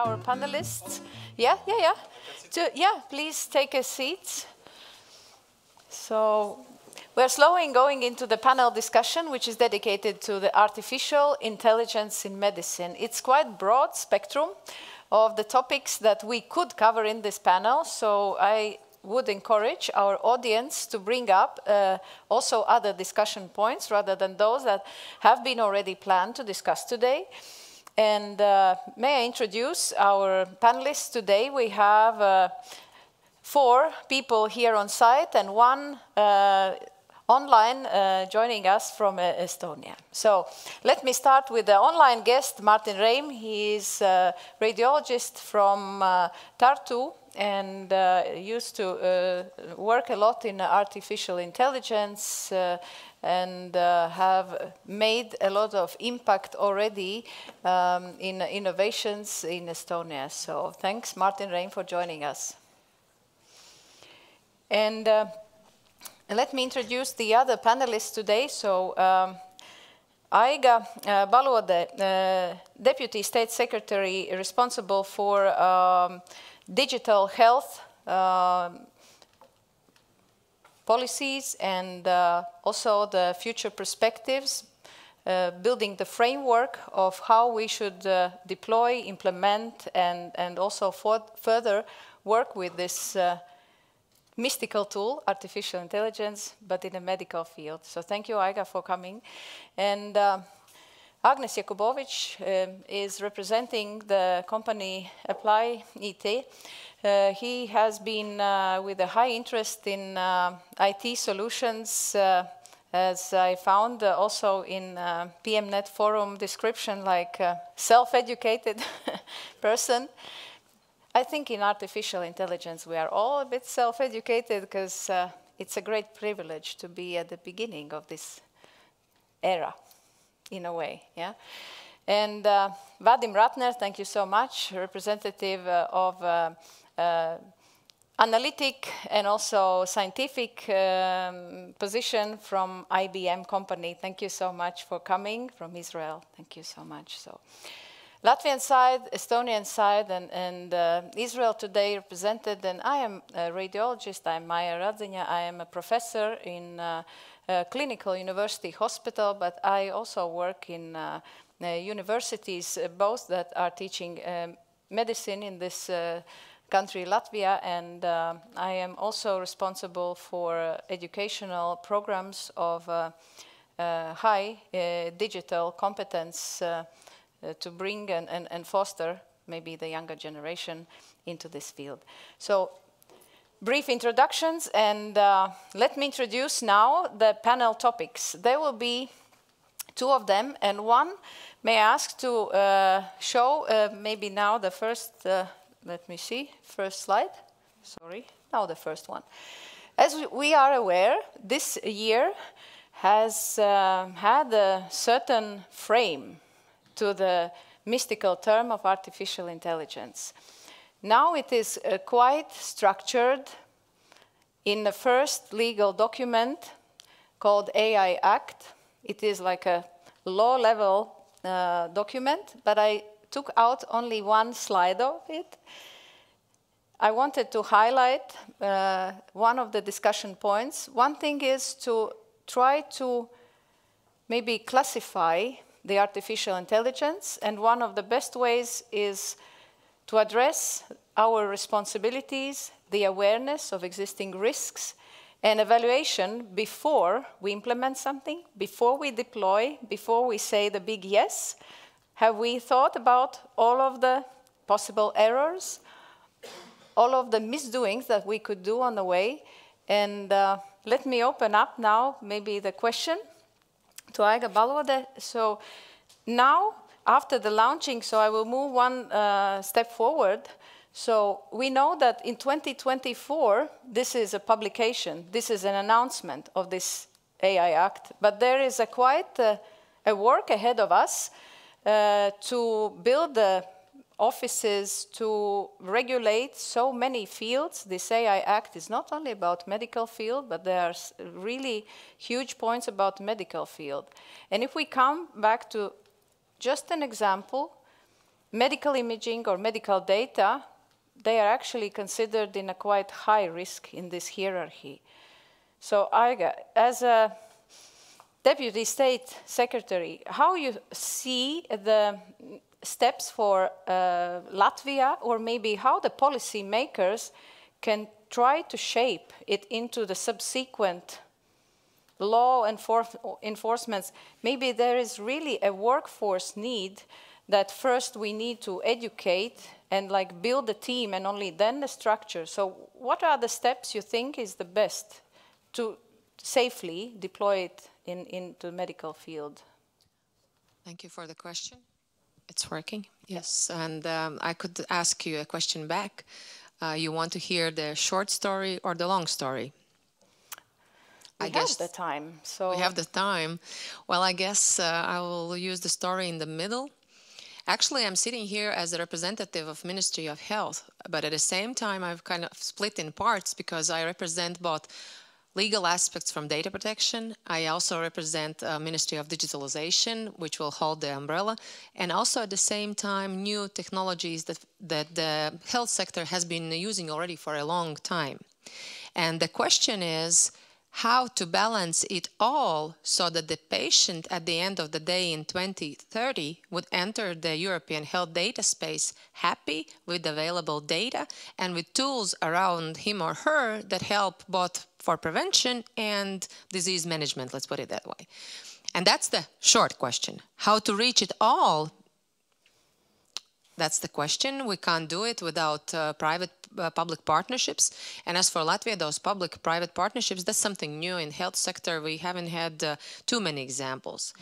our panelists. Yeah. Please take a seat. So we're slowly going into the panel discussion, which is dedicated to the artificial intelligence in medicine. It's quite broad spectrum of the topics that we could cover in this panel. So I would encourage our audience to bring up also other discussion points rather than those that have been already planned to discuss today. And may I introduce our panelists today? We have 4 people here on site and 1 online joining us from Estonia. So let me start with the online guest, Martin Reim. He is a radiologist from Tartu and used to work a lot in artificial intelligence and have made a lot of impact already in innovations in Estonia. So thanks, Martin Reim, for joining us. And let me introduce the other panelists today. So Aiga Balode, Deputy State Secretary responsible for digital health policies and also the future perspectives, building the framework of how we should deploy, implement, and also further work with this mystical tool, artificial intelligence, but in the medical field. So thank you, Aiga, for coming. And Agnis Jakubovics is representing the company LIAA. He has been with a high interest in IT solutions, as I found also in PMNET forum description, like a self-educated person. I think in artificial intelligence we are all a bit self-educated because it's a great privilege to be at the beginning of this era, in a way, yeah. And Vadim Ratner, thank you so much, representative of analytic and also scientific position from IBM company. Thank you so much for coming from Israel. Thank you so much. So, Latvian side, Estonian side, and Israel today represented. And I am a radiologist. I'm Maija Radziņa. I am a professor in clinical university hospital, but I also work in universities, both that are teaching medicine in this country, Latvia, and I am also responsible for educational programs of high digital competence to bring and foster maybe the younger generation into this field. So, brief introductions, and let me introduce now the panel topics. There will be 2 of them, and one may I ask to show maybe now the first, let me see, first slide. Sorry, now the first one. As we are aware, this year has had a certain frame to the mystical term of artificial intelligence. Now it is quite structured in the first legal document called AI Act. It is like a law-level document, but I took out only 1 slide of it. I wanted to highlight one of the discussion points. One thing is to try to maybe classify the artificial intelligence, and one of the best ways is to address our responsibilities, the awareness of existing risks, and evaluation before we implement something, before we deploy, before we say the big yes. Have we thought about all of the possible errors, all of the misdoings that we could do on the way? And let me open up now maybe the question to Aiga Balode. So now, after the launching, so I will move 1 step forward. So we know that in 2024, this is a publication, this is an announcement of this AI Act, but there is quite a work ahead of us to build the offices to regulate so many fields. This AI Act is not only about medical field, but there are really huge points about medical field. And if we come back to just an example, medical imaging or medical data, they are actually considered in a quite high risk in this hierarchy. So Aiga, as a Deputy State Secretary, how you see the steps for Latvia, or maybe how the policy makers can try to shape it into the subsequent law enforcements? Maybe there is really a workforce need that first we need to educate and like build a team and only then the structure. So what are the steps you think is the best to safely deploy it into the medical field? Thank you for the question. It's working, yes. And I could ask you a question back. You want to hear the short story or the long story? We have the time. So we have the time. Well, I guess I will use the story in the middle. Actually, I'm sitting here as a representative of Ministry of Health, but at the same time, I've kind of split in parts because I represent both legal aspects from data protection. I also represent Ministry of Digitalization, which will hold the umbrella, and also at the same time new technologies that the health sector has been using already for a long time. And the question is how to balance it all so that the patient at the end of the day in 2030 would enter the European health data space happy with available data and with tools around him or her that help both for prevention and disease management, let's put it that way. And that's the short question. How to reach it all? That's the question. We can't do it without public partnerships. And as for Latvia, those public-private partnerships, that's something new in health sector. We haven't had too many examples.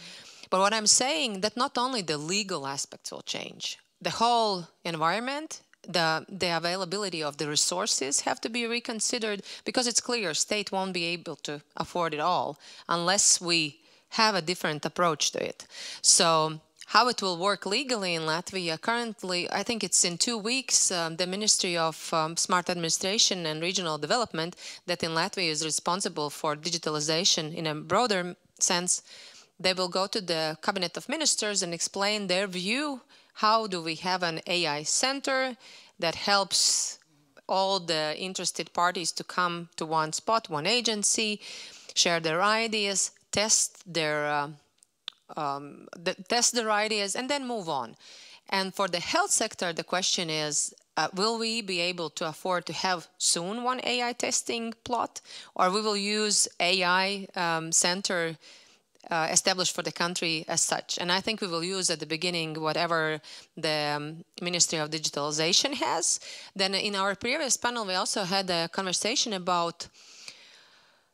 But what I'm saying that not only the legal aspects will change, the whole environment, the availability of the resources have to be reconsidered, because it's clear state won't be able to afford it all unless we have a different approach to it. So how it will work legally in Latvia, currently, I think it's in 2 weeks, the Ministry of Smart Administration and Regional Development, that in Latvia is responsible for digitalization in a broader sense, they will go to the Cabinet of Ministers and explain their view. How do we have an AI center that helps all the interested parties to come to one spot, one agency, share their ideas, test their ideas, and then move on. And for the health sector, the question is, will we be able to afford to have soon one AI testing plot, or we will use AI center established for the country as such? And I think we will use at the beginning whatever the Ministry of Digitalization has. Then in our previous panel, we also had a conversation about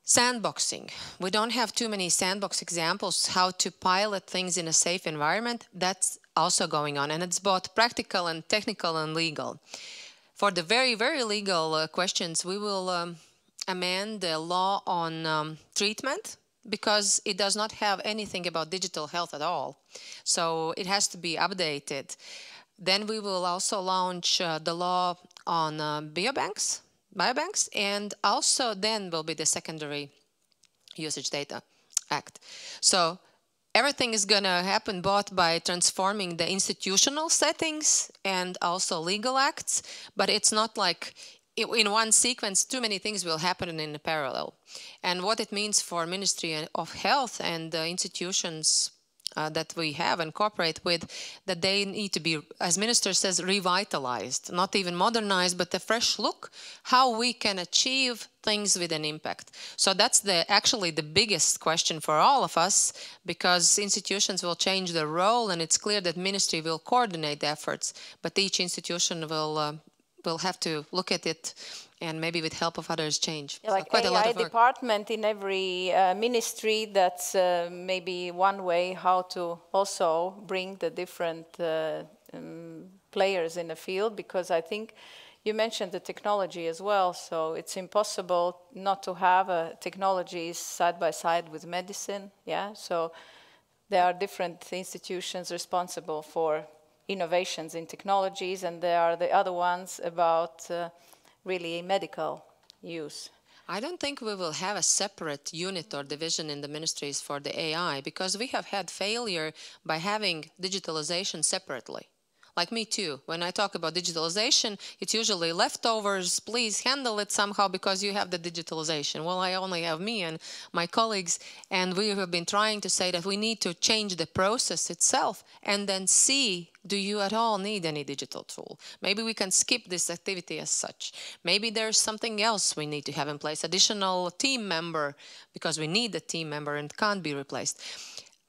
sandboxing. We don't have too many sandbox examples how to pilot things in a safe environment. That's also going on, and it's both practical and technical and legal. For the very, very legal questions, we will amend the law on treatment, because it does not have anything about digital health at all. So it has to be updated. Then we will also launch the law on biobanks, and also then will be the Secondary Usage Data Act. So everything is going to happen both by transforming the institutional settings and also legal acts, but it's not like in one sequence too many things will happen in parallel. And what it means for Ministry of Health and the institutions that we have and cooperate with, that they need to be, as Minister says, revitalized, not even modernized, but a fresh look, how we can achieve things with an impact. So that's actually the biggest question for all of us, because institutions will change their role, and it's clear that Ministry will coordinate the efforts, but each institution will have to look at it and maybe with help of others change. Yeah, like so quite AI a lot of work. Department in every ministry, that's maybe one way how to also bring the different players in the field, because I think you mentioned the technology as well, so it's impossible not to have technologies side by side with medicine, yeah? So there are different institutions responsible for innovations in technologies, and there are the other ones about really medical use. I don't think we will have a separate unit or division in the ministries for the AI, because we have had failure by having digitalization separately. like me too. When I talk about digitalization, it's usually leftovers. Please handle it somehow because you have the digitalization. Well, I only have me and my colleagues, and we have been trying to say that we need to change the process itself and then see, do you at all need any digital tool? Maybe we can skip this activity as such. Maybe there's something else we need to have in place, additional team member, because we need a team member and can't be replaced.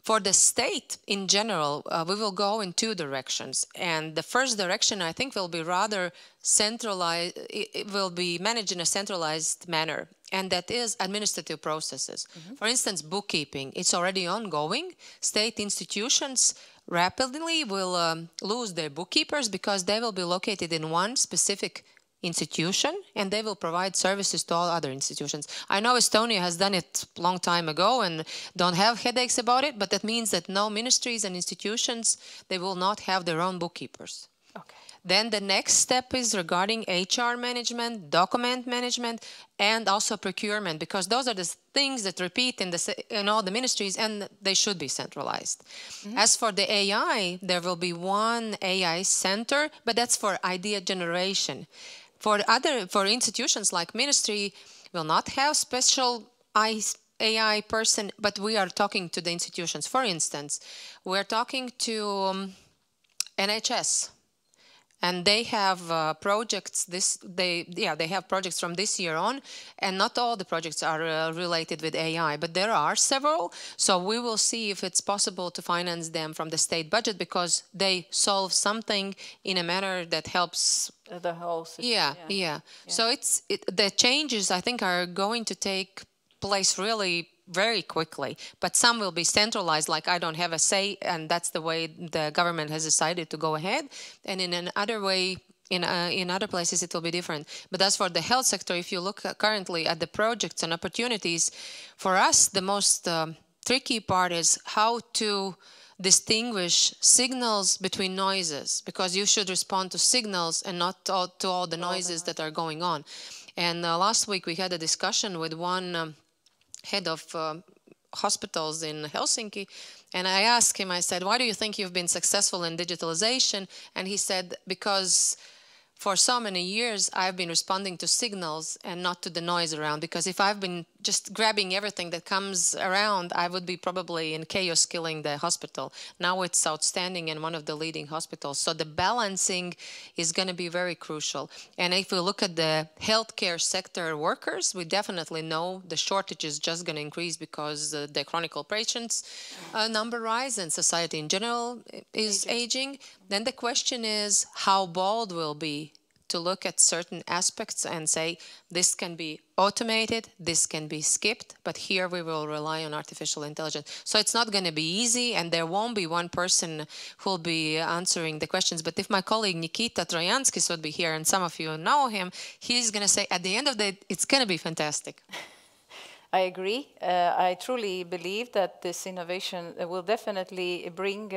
For the state in general, we will go in two directions. And the first direction, I think, will be rather centralized, it will be managed in a centralized manner. And that is administrative processes. For instance, bookkeeping, it's already ongoing. State institutions rapidly will lose their bookkeepers because they will be located in one specific institution and they will provide services to all other institutions. I know Estonia has done it a long time ago and don't have headaches about it, but that means that no ministries and institutions, they will not have their own bookkeepers. Okay. Then the next step is regarding HR management, document management, and also procurement, because those are the things that repeat in all the ministries and they should be centralized. As for the AI, there will be one AI center, but that's for idea generation. For institutions like ministry, will not have special AI person, but we are talking to the institutions. For instance, we're talking to NHS. And they have projects. They have projects from this year on, and not all the projects are related with AI, but there are several. So we will see if it's possible to finance them from the state budget because they solve something in a manner that helps the whole system. Yeah. So the changes I think are going to take place really very quickly, but some will be centralized, like I don't have a say, and that's the way the government has decided to go ahead. And in another way, in other places, it will be different. But as for the health sector, if you look currently at the projects and opportunities, for us, the most tricky part is how to distinguish signals between noises, because you should respond to signals and not to all the noises that are going on. And last week we had a discussion with one head of hospitals in Helsinki, and I asked him, I said, why do you think you've been successful in digitalization? And he said, because for so many years I've been responding to signals and not to the noise around, because if I've been just grabbing everything that comes around, I would be probably in chaos killing the hospital. Now it's outstanding and one of the leading hospitals. So the balancing is going to be very crucial. And if we look at the healthcare sector workers, we definitely know the shortage is just going to increase because the chronic patients number rise and society in general is aging. Then the question is how bold we'll be to look at certain aspects and say, this can be automated, this can be skipped, but here we will rely on artificial intelligence. So it's not going to be easy, and there won't be one person who will be answering the questions. But if my colleague Nikita Trojanskis would be here, and some of you know him, he's going to say, at the end of the day, it's going to be fantastic. I agree. I truly believe that this innovation will definitely bring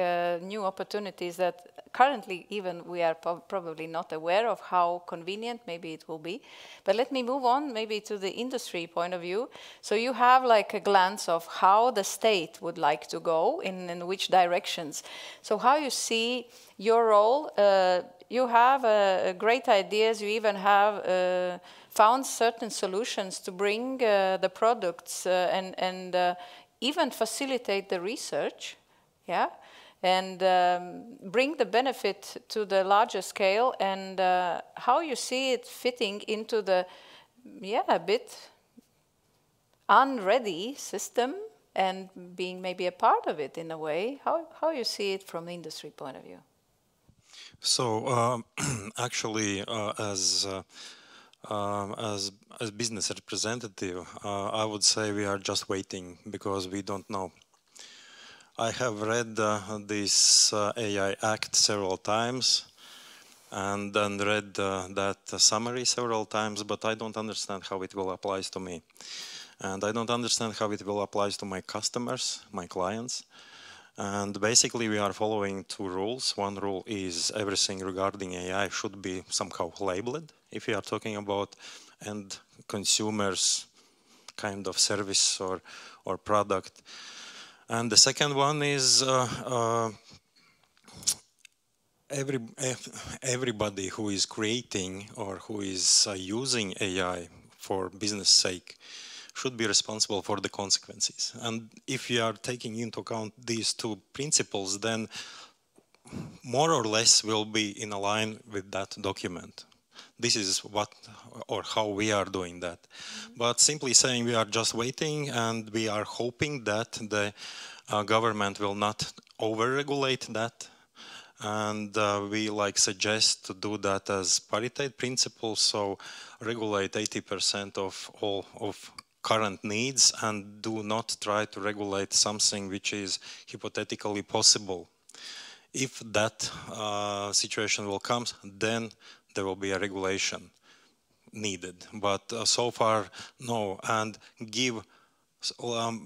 new opportunities that currently even we are probably not aware of how convenient maybe it will be. But let me move on maybe to the industry point of view. So you have like a glance of how the state would like to go in which directions. So how you see your role, you have great ideas, you even have found certain solutions to bring the products and even facilitate the research, and bring the benefit to the larger scale, and how you see it fitting into the, a bit unready system and being maybe a part of it in a way. How you see it from the industry point of view? So actually, as business representative, I would say we are just waiting because we don't know. I have read this AI Act several times and then read that summary several times, but I don't understand how it will apply to me. And I don't understand how it will apply to my customers, my clients. And basically we are following two rules. One rule is everything regarding AI should be somehow labeled if we are talking about end consumers kind of service or product. And the second one is everybody who is creating or who is using AI for business sake should be responsible for the consequences. And if you are taking into account these two principles, then more or less will be in line with that document. This is what or how we are doing that. But simply saying we are just waiting and we are hoping that the government will not over-regulate that. And we suggest to do that as parity principle, so regulate 80% of all of current needs and do not try to regulate something which is hypothetically possible. If that situation will come, then there will be a regulation needed. But so far, no. And give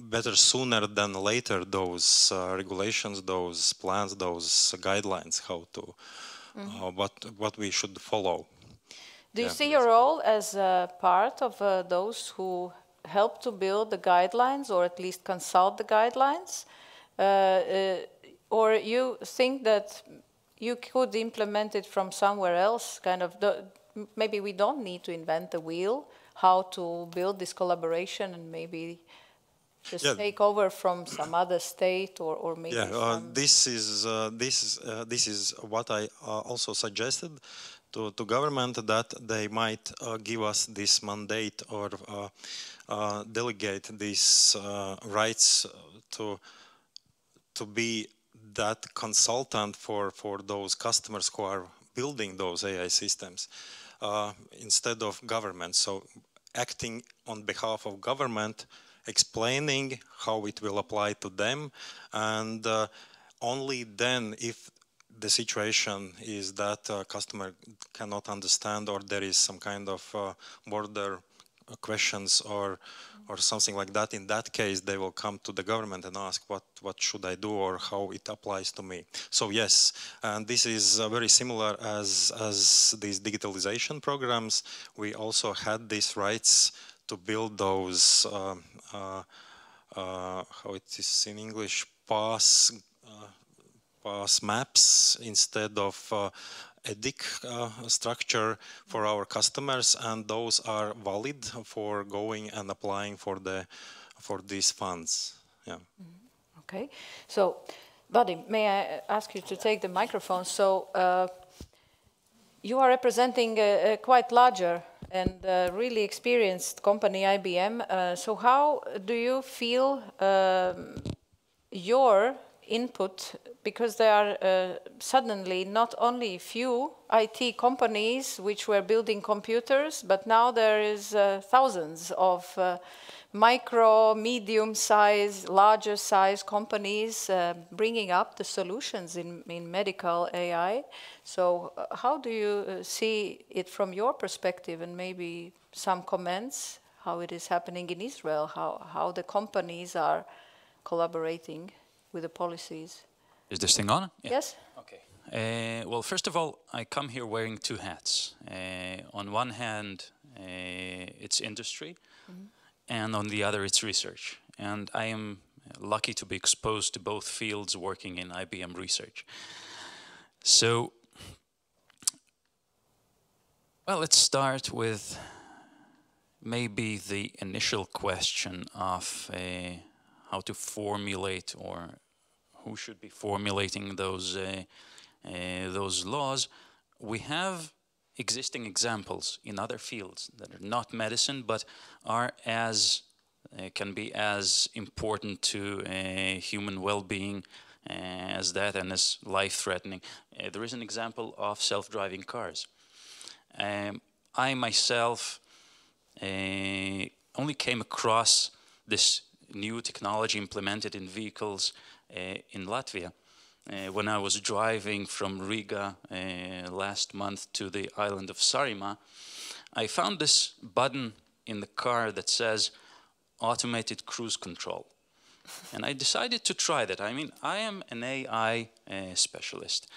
better sooner than later those regulations, those plans, those guidelines, how to, what we should follow. Do you see your role as a part of those who help to build the guidelines, or at least consult the guidelines? Or you think that you could implement it from somewhere else, kind of, maybe we don't need to invent the wheel, how to build this collaboration and maybe just take over from some other state or maybe this is what I also suggested to government, that they might give us this mandate or delegate these rights to be that consultant for those customers who are building those AI systems instead of government. So acting on behalf of government, explaining how it will apply to them, and only then, if the situation is that customer cannot understand or there is some kind of border questions or something like that, in that case they will come to the government and ask what should I do or how it applies to me. So yes, and this is very similar as these digitalization programs. We also had these rights to build those how it is in English, pass maps instead of a DIC structure for our customers, and those are valid for going and applying for these funds. Yeah. Okay. So, Vadim, may I ask you to take the microphone? So, you are representing a quite larger and really experienced company, IBM. So, how do you feel your input, because there are suddenly not only few IT companies which were building computers, but now there is thousands of micro, medium-size, larger-size companies bringing up the solutions in medical AI. So how do you see it from your perspective, and maybe some comments how it is happening in Israel, how the companies are collaborating with the policies? Is this thing on? Yeah. Yes. Okay. Well, first of all, I come here wearing two hats. On one hand, it's industry, and on the other, it's research. And I am lucky to be exposed to both fields working in IBM research. So, well, let's start with maybe the initial question of how to formulate, or who should be formulating those laws. We have existing examples in other fields that are not medicine, but are can be as important to human well-being as that, and as life-threatening. There is an example of self-driving cars. I myself only came across this new technology implemented in vehicles in Latvia when I was driving from Riga last month to the island of Saaremaa. I found this button in the car that says automated cruise control. And I decided to try that. I mean, I am an AI specialist,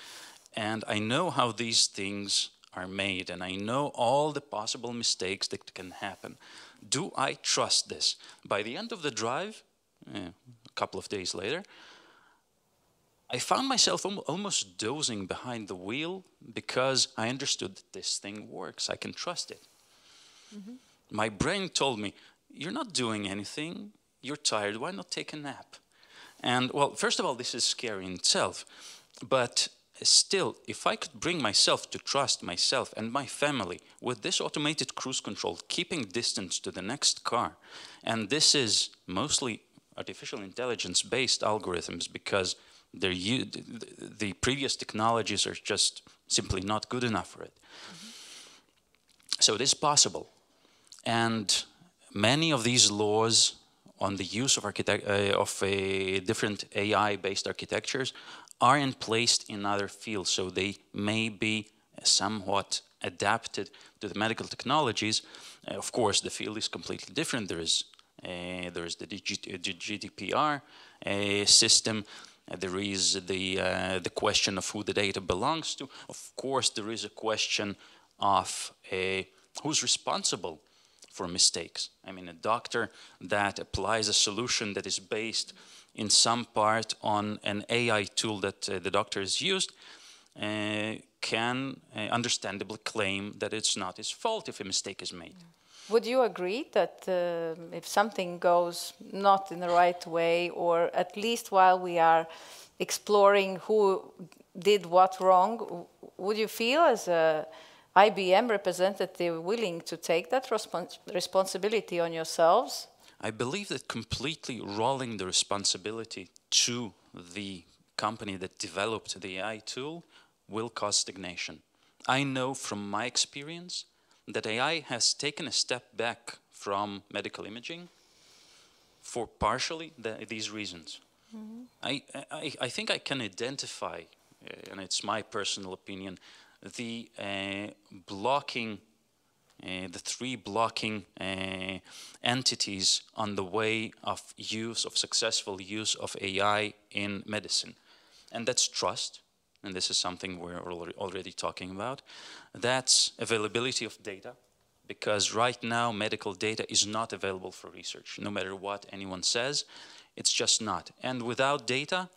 and I know how these things are made, and I know all the possible mistakes that can happen. Do I trust this? By the end of the drive, a couple of days later, I found myself almost dozing behind the wheel because I understood that this thing works. I can trust it. My brain told me, you're not doing anything. You're tired. Why not take a nap? And well, first of all, this is scary in itself. But still, if I could bring myself to trust myself and my family with this automated cruise control, keeping distance to the next car, and this is mostly artificial intelligence-based algorithms because the previous technologies are just simply not good enough for it. So it is possible. And many of these laws on the use of different AI-based architectures are in place in other fields, so they may be somewhat adapted to the medical technologies. Of course, the field is completely different. There is the GDPR system. There is the question of who the data belongs to. Of course, there is a question of who's responsible for mistakes. I mean, a doctor that applies a solution that is based in some part on an AI tool that the doctor has used can understandably claim that it's not his fault if a mistake is made. Would you agree that if something goes not in the right way, or at least while we are exploring who did what wrong, would you feel as a IBM representative willing to take that responsibility on yourselves? I believe that completely rolling the responsibility to the company that developed the AI tool will cause stagnation. I know from my experience that AI has taken a step back from medical imaging for partially these reasons. I think I can identify, and it's my personal opinion, the three blocking entities on the way of successful use of AI in medicine. And that's trust, and this is something we're already talking about. That's availability of data, because right now medical data is not available for research, no matter what anyone says, it's just not. And without data,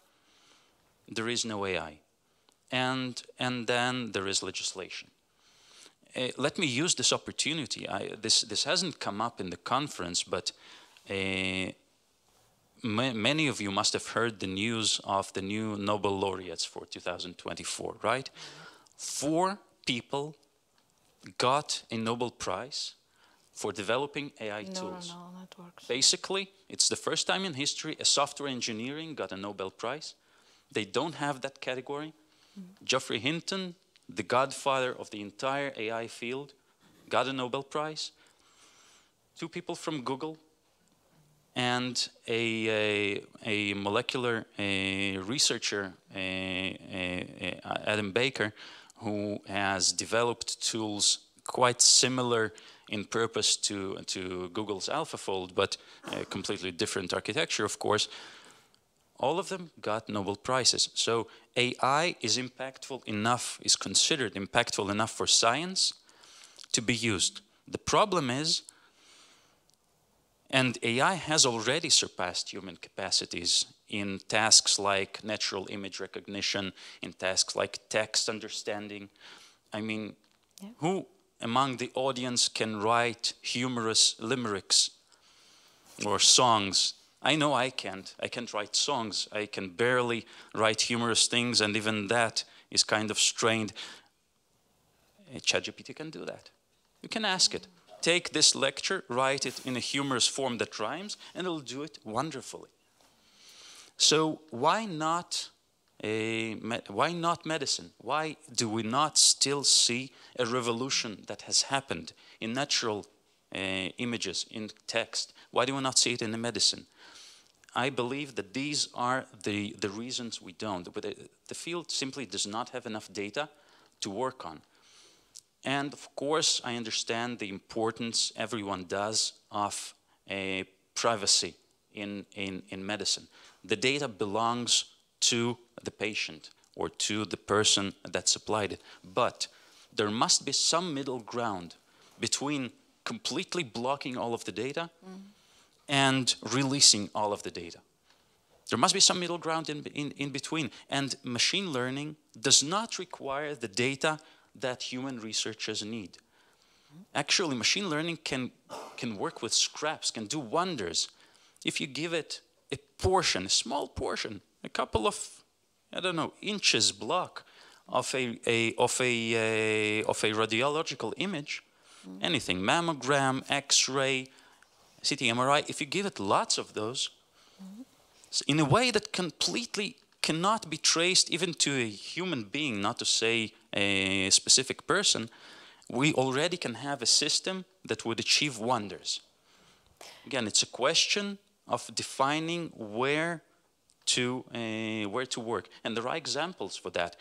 there is no AI. And then there is legislation. Let me use this opportunity. This hasn't come up in the conference, but many of you must have heard the news of the new Nobel laureates for 2024, right? 4 people got a Nobel Prize for developing AI tools. No, that works. Basically, it's the first time in history a software engineering got a Nobel Prize. They don't have that category. Geoffrey Hinton, the godfather of the entire AI field, got a Nobel Prize. 2 people from Google and a molecular researcher, Adam Baker, who has developed tools quite similar in purpose to Google's AlphaFold, but a completely different architecture, of course. All of them got Nobel Prizes. So AI is considered impactful enough for science to be used. The problem is, and AI has already surpassed human capacities in tasks like natural image recognition, in tasks like text understanding. I mean, who among the audience can write humorous limericks or songs? I know I can't. I can't write songs. I can barely write humorous things, and even that is kind of strained. ChatGPT can do that. You can ask it. Take this lecture, write it in a humorous form that rhymes, and it'll do it wonderfully. So why not medicine? Why do we not still see a revolution that has happened in natural images, in text? Why do we not see it in the medicine? I believe that these are the reasons we don't. But the field simply does not have enough data to work on. And of course, I understand the importance everyone does of privacy in medicine. The data belongs to the patient or to the person that supplied it. But there must be some middle ground between completely blocking all of the data and releasing all of the data. There must be some middle ground in between. And machine learning does not require the data that human researchers need. Actually, machine learning can work with scraps, can do wonders. If you give it a portion, a small portion, a couple of, I don't know, inches block of a radiological image, anything, mammogram, X-ray, CT, MRI, if you give it lots of those, in a way that completely cannot be traced even to a human being, not to say a specific person, we already can have a system that would achieve wonders. Again, it's a question of defining where to work. And there are examples for that.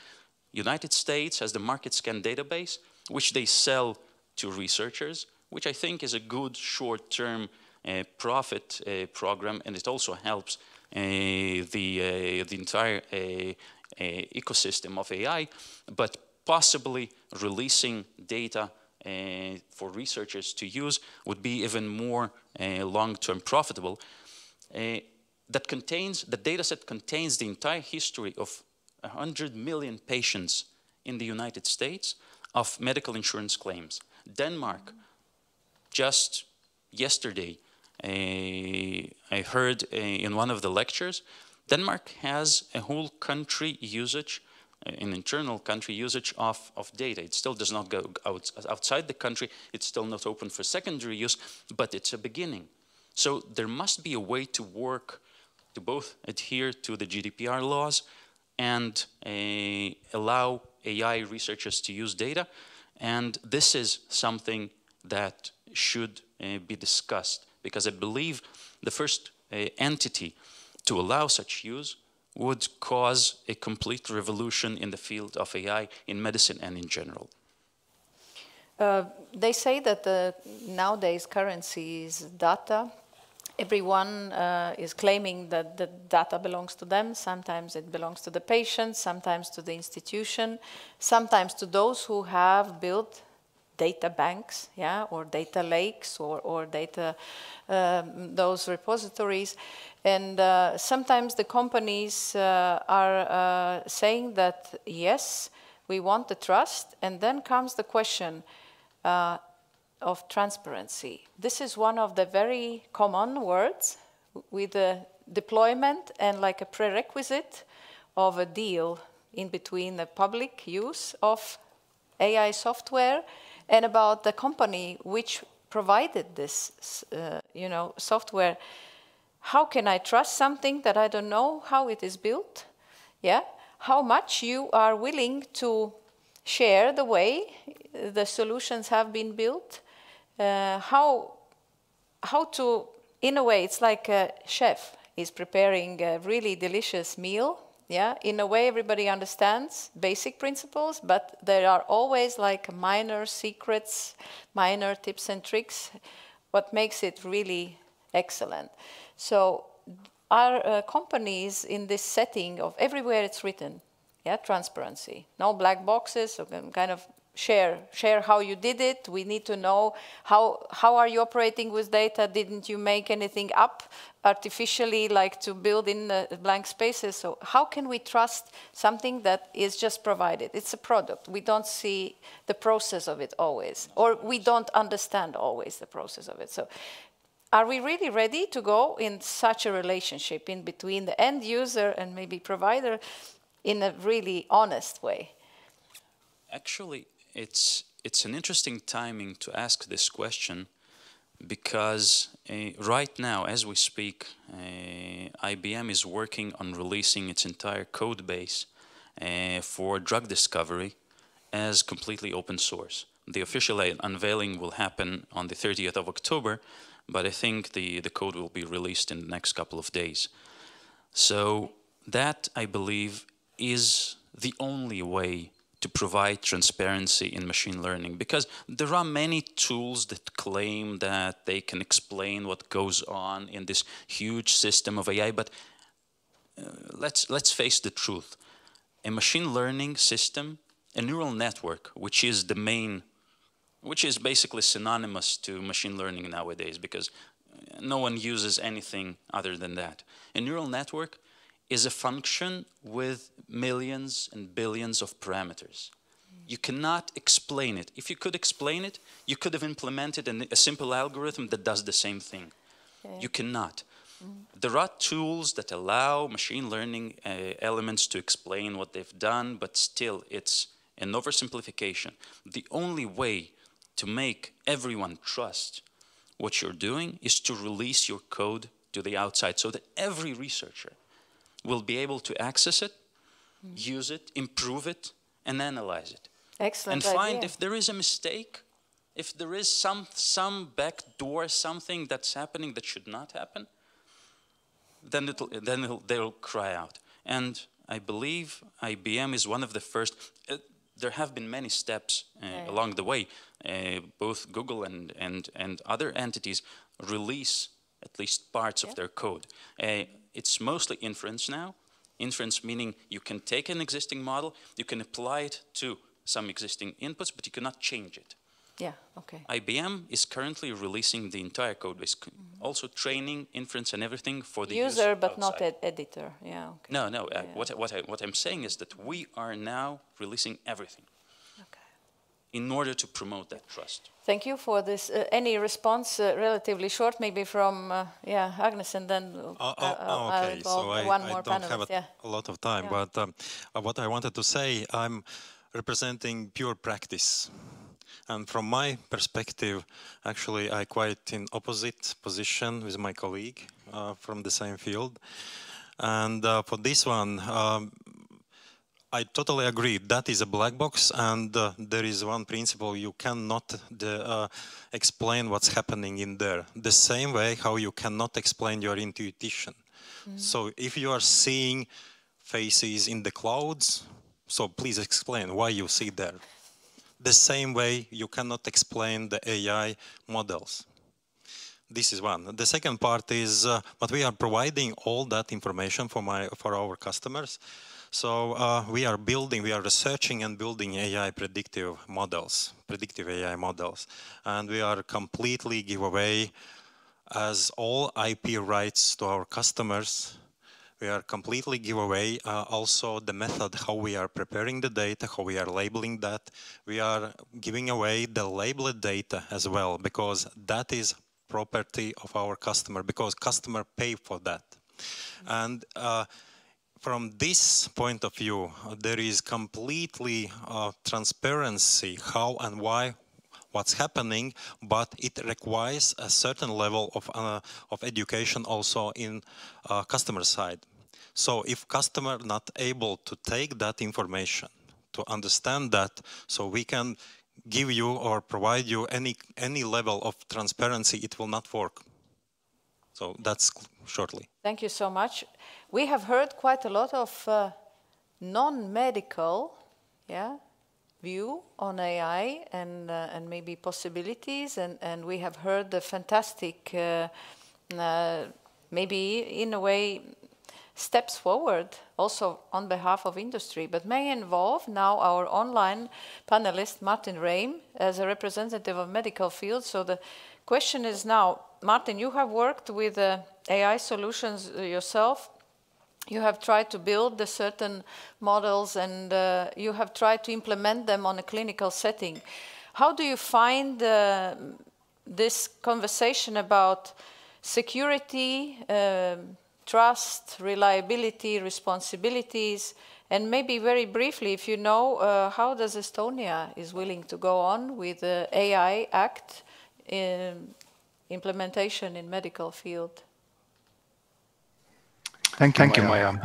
United States has the market scan database, which they sell to researchers, which I think is a good short-term profit program, and it also helps the entire ecosystem of AI, but possibly releasing data for researchers to use would be even more long-term profitable. The data set contains the entire history of 100 million patients in the United States of medical insurance claims. Denmark, just yesterday, I heard in one of the lectures, Denmark has a whole country usage, an internal country usage of data. It still does not go outside the country. It's still not open for secondary use, but it's a beginning. So there must be a way to work to both adhere to the GDPR laws and allow AI researchers to use data. And this is something that should be discussed, because I believe the first entity to allow such use would cause a complete revolution in the field of AI in medicine and in general. They say that nowadays currency is data. Everyone is claiming that the data belongs to them. Sometimes it belongs to the patient, sometimes to the institution, sometimes to those who have built data banks, yeah, or data lakes, or data, those repositories. And sometimes the companies are saying that, yes, we want the trust, and then comes the question of transparency. This is one of the very common words with the deployment and like a prerequisite of a deal in between the public use of AI software and about the company which provided this software. How can I trust something that I don't know how it is built? Yeah, how much you are willing to share the way the solutions have been built? How to, in a way, it's like a chef is preparing a really delicious meal. Yeah, in a way, everybody understands basic principles, but there are always like minor secrets, minor tips and tricks, what makes it really excellent. So our companies in this setting of everywhere it's written, yeah, transparency, no black boxes, so kind of share how you did it. We need to know how are you operating with data. Didn't you make anything up artificially, like to build in the blank spaces? So how can we trust something that is just provided? It's a product. We don't see the process of it always, or we don't understand always the process of it. So are we really ready to go in such a relationship in between the end user and maybe provider in a really honest way? Actually, it's an interesting timing to ask this question, because right now, as we speak, IBM is working on releasing its entire code base for drug discovery as completely open source. The official unveiling will happen on the 30th of October, but I think the code will be released in the next couple of days. So that, I believe, is the only way to provide transparency in machine learning, because there are many tools that claim that they can explain what goes on in this huge system of AI, but let's face the truth. A machine learning system, a neural network, which is the main, which is basically synonymous to machine learning nowadays, because no one uses anything other than that. A neural network is a function with millions and billions of parameters. You cannot explain it. If you could explain it, you could have implemented a simple algorithm that does the same thing. You cannot. There are tools that allow machine learning elements to explain what they've done, but still it's an oversimplification. The only way to make everyone trust what you're doing is to release your code to the outside so that every researcher will be able to access it, use it, improve it, and analyze it. Excellent and find idea. if there is a mistake, if there is some back door, something that's happening that should not happen, then they'll cry out. And I believe IBM is one of the first. There have been many steps along the way. Both Google and other entities release at least parts of their code. It's mostly inference now. Inference meaning you can take an existing model, you can apply it to some existing inputs, but you cannot change it. Yeah, okay. IBM is currently releasing the entire code base, also training, inference, and everything for the user, but outside. not editor. Yeah. Okay. No. What I'm saying is that we are now releasing everything. Okay. In order to promote that trust. Thank you for this. Any response, relatively short, maybe from Agnis, and then okay. So I don't have a lot of time, but what I wanted to say, I'm representing pure practice. And from my perspective, actually, I quite in opposite position with my colleague from the same field. And for this one, I totally agree. That is a black box, and there is one principle: you cannot explain what's happening in there. The same way how you cannot explain your intuition. So if you are seeing faces in the clouds, so please explain why you see there. The same way you cannot explain the AI models. This is one. The second part is, but we are providing all that information for our customers. So we are researching and building AI predictive AI models. And we are completely give away as all IP rights to our customers. We are completely give away also the method how we are preparing the data, how we are labeling that. We are giving away the labeled data as well, because that is property of our customer, because customer pay for that. And from this point of view, there is completely transparency how and why what's happening, but it requires a certain level of education also in customer side. So if customer not able to take that information, to understand that, so we can give you or provide you any level of transparency, it will not work. So that's shortly. Thank you so much. We have heard quite a lot of non-medical, view on AI and maybe possibilities, and we have heard the fantastic, maybe in a way, steps forward also on behalf of industry, but may involve now our online panelist, Martin Reim, as a representative of medical field. So the question is now, Martin, you have worked with AI solutions yourself. You have tried to build the certain models, and you have tried to implement them on a clinical setting. How do you find this conversation about security, trust, reliability, responsibilities, and maybe very briefly, if you know, how does Estonia is willing to go on with the AI Act implementation in medical field? Thank you, Maija.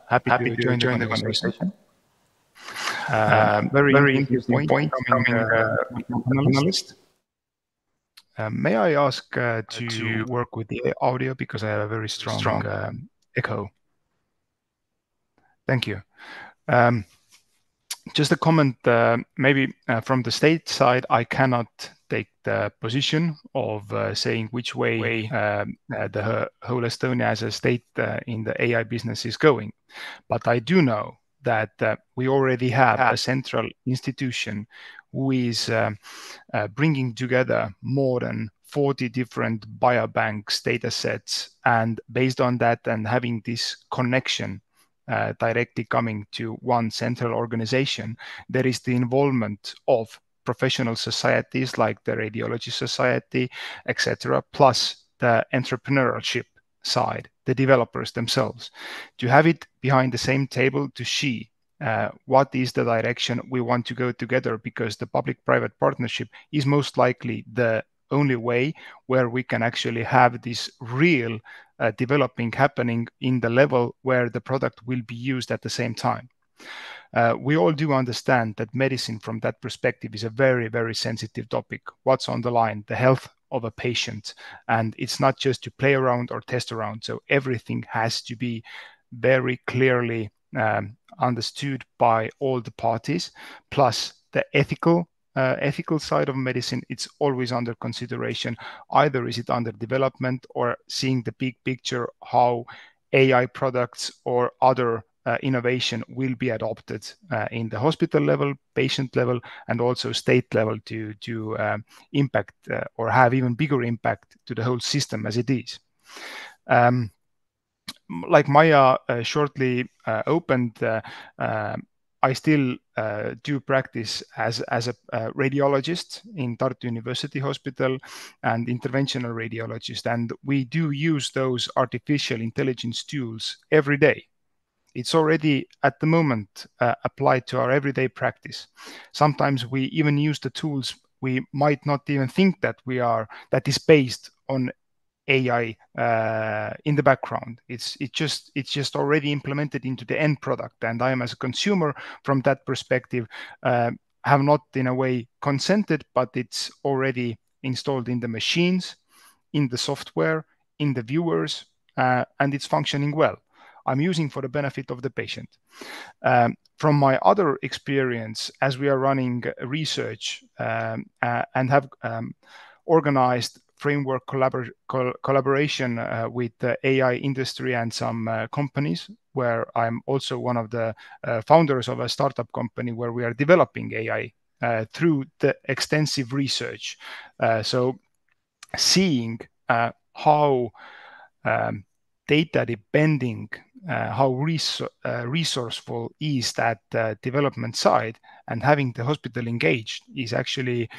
Happy to join the conversation. Very interesting point coming from Panelist. May I ask to work with the audio because I have a very strong echo. Thank you. Just a comment, maybe from the state side, I cannot take the position of saying which way the whole Estonia as a state in the AI business is going. But I do know that we already have a central institution who is bringing together more than 40 different biobanks, data sets, and based on that and having this connection directly coming to one central organization, there is the involvement of professional societies like the Radiology Society, etc., plus the entrepreneurship side, the developers themselves, to have it behind the same table to see what is the direction we want to go together, because the public-private partnership is most likely the only way where we can actually have this real developing happening in the level where the product will be used at the same time. We all do understand that medicine from that perspective is a very, very sensitive topic. What's on the line? The health of a patient. And it's not just to play around or test around. So everything has to be very clearly understood by all the parties, plus the ethical side of medicine. It's always under consideration. Either is it under development or seeing the big picture, how AI products or other innovation will be adopted in the hospital level, patient level, and also state level to impact or have even bigger impact to the whole system as it is. Like Maija shortly opened, I still do practice as a radiologist in Tartu University Hospital and interventional radiologist, and we do use those artificial intelligence tools every day. It's already at the moment applied to our everyday practice. Sometimes we even use the tools we might not even think that is based on AI in the background. It's just already implemented into the end product, and I am, as a consumer from that perspective, have not in a way consented, but it's already installed in the machines, in the software, in the viewers, and it's functioning well. I'm using for the benefit of the patient. From my other experience, as we are running research and have organized framework collaboration with the AI industry and some companies, where I'm also one of the founders of a startup company where we are developing AI through the extensive research. So seeing how data depending, how resourceful is that development side, and having the hospital engaged is actually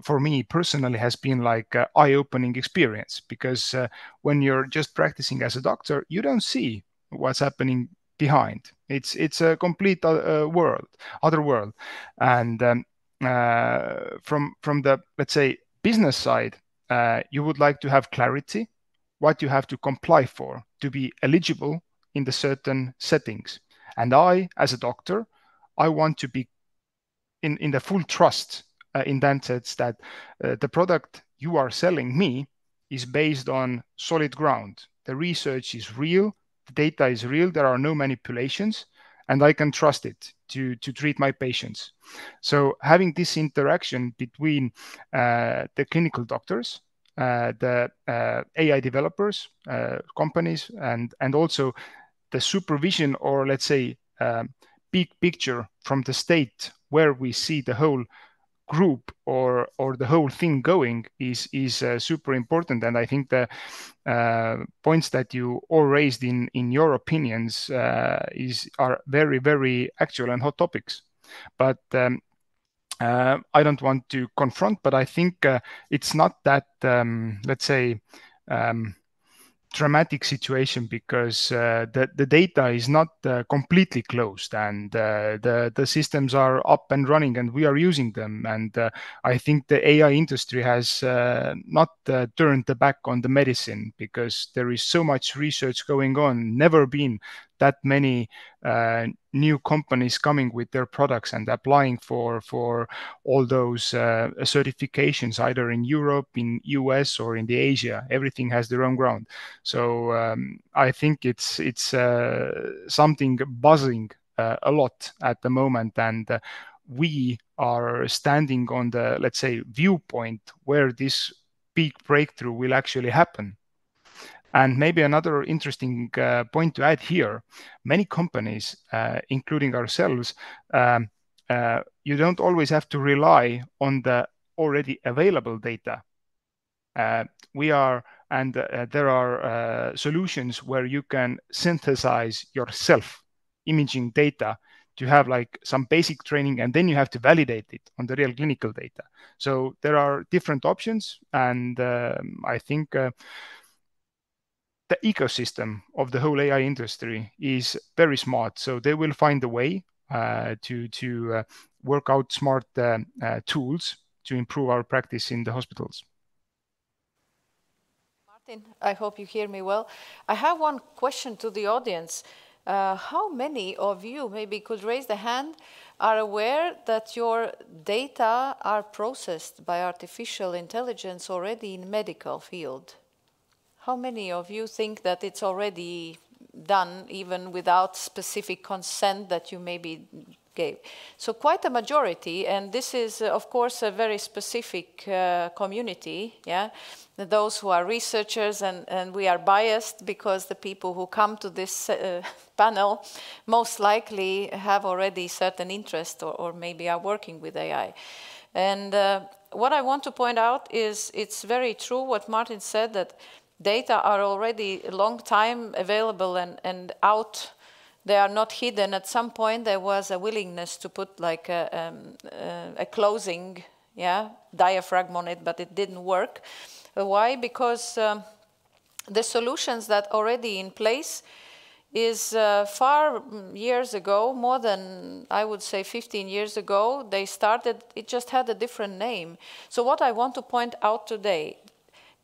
for me personally has been like an eye-opening experience, because when you're just practicing as a doctor, you don't see what's happening behind. It's a complete other world. And from the, let's say, business side, you would like to have clarity what you have to comply for to be eligible in the certain settings. And I, as a doctor, I want to be in the full trust in that sense that the product you are selling me is based on solid ground. The research is real, the data is real, there are no manipulations, and I can trust it to treat my patients. So having this interaction between the clinical doctors, the AI developers, companies, and also the supervision, or let's say big picture from the state, where we see the whole group or the whole thing going is super important. And I think the points that you all raised in your opinions are very, very actual and hot topics. But I don't want to confront, but I think it's not that, let's say, dramatic situation, because the data is not completely closed, and the systems are up and running and we are using them. And I think the AI industry has not turned the back on the medicine, because there is so much research going on. Never been that many new companies coming with their products and applying for all those certifications, either in Europe, in US, or in the Asia. Everything has their own ground. So I think it's something buzzing a lot at the moment, and we are standing on the, let's say, viewpoint where this big breakthrough will actually happen. And maybe another interesting point to add here, many companies, including ourselves, you don't always have to rely on the already available data. There are solutions where you can synthesize yourself imaging data to have like some basic training, and then you have to validate it on the real clinical data. So there are different options, and I think the ecosystem of the whole AI industry is very smart. So they will find a way to work out smart tools to improve our practice in the hospitals. Martin, I hope you hear me well. I have one question to the audience. How many of you maybe could raise the hand are aware that your data are processed by artificial intelligence already in medical field? How many of you think that it's already done even without specific consent that you maybe gave? So quite a majority, and this is of course a very specific community, yeah? Those who are researchers, and we are biased because the people who come to this panel most likely have already certain interest or maybe are working with AI. And what I want to point out is it's very true what Martin said, that data are already a long time available and out. They are not hidden. At some point there was a willingness to put like a closing, yeah, diaphragm on it, but it didn't work. Why? Because the solutions that already in place is far years ago, more than I would say 15 years ago, they started, it just had a different name. So what I want to point out today,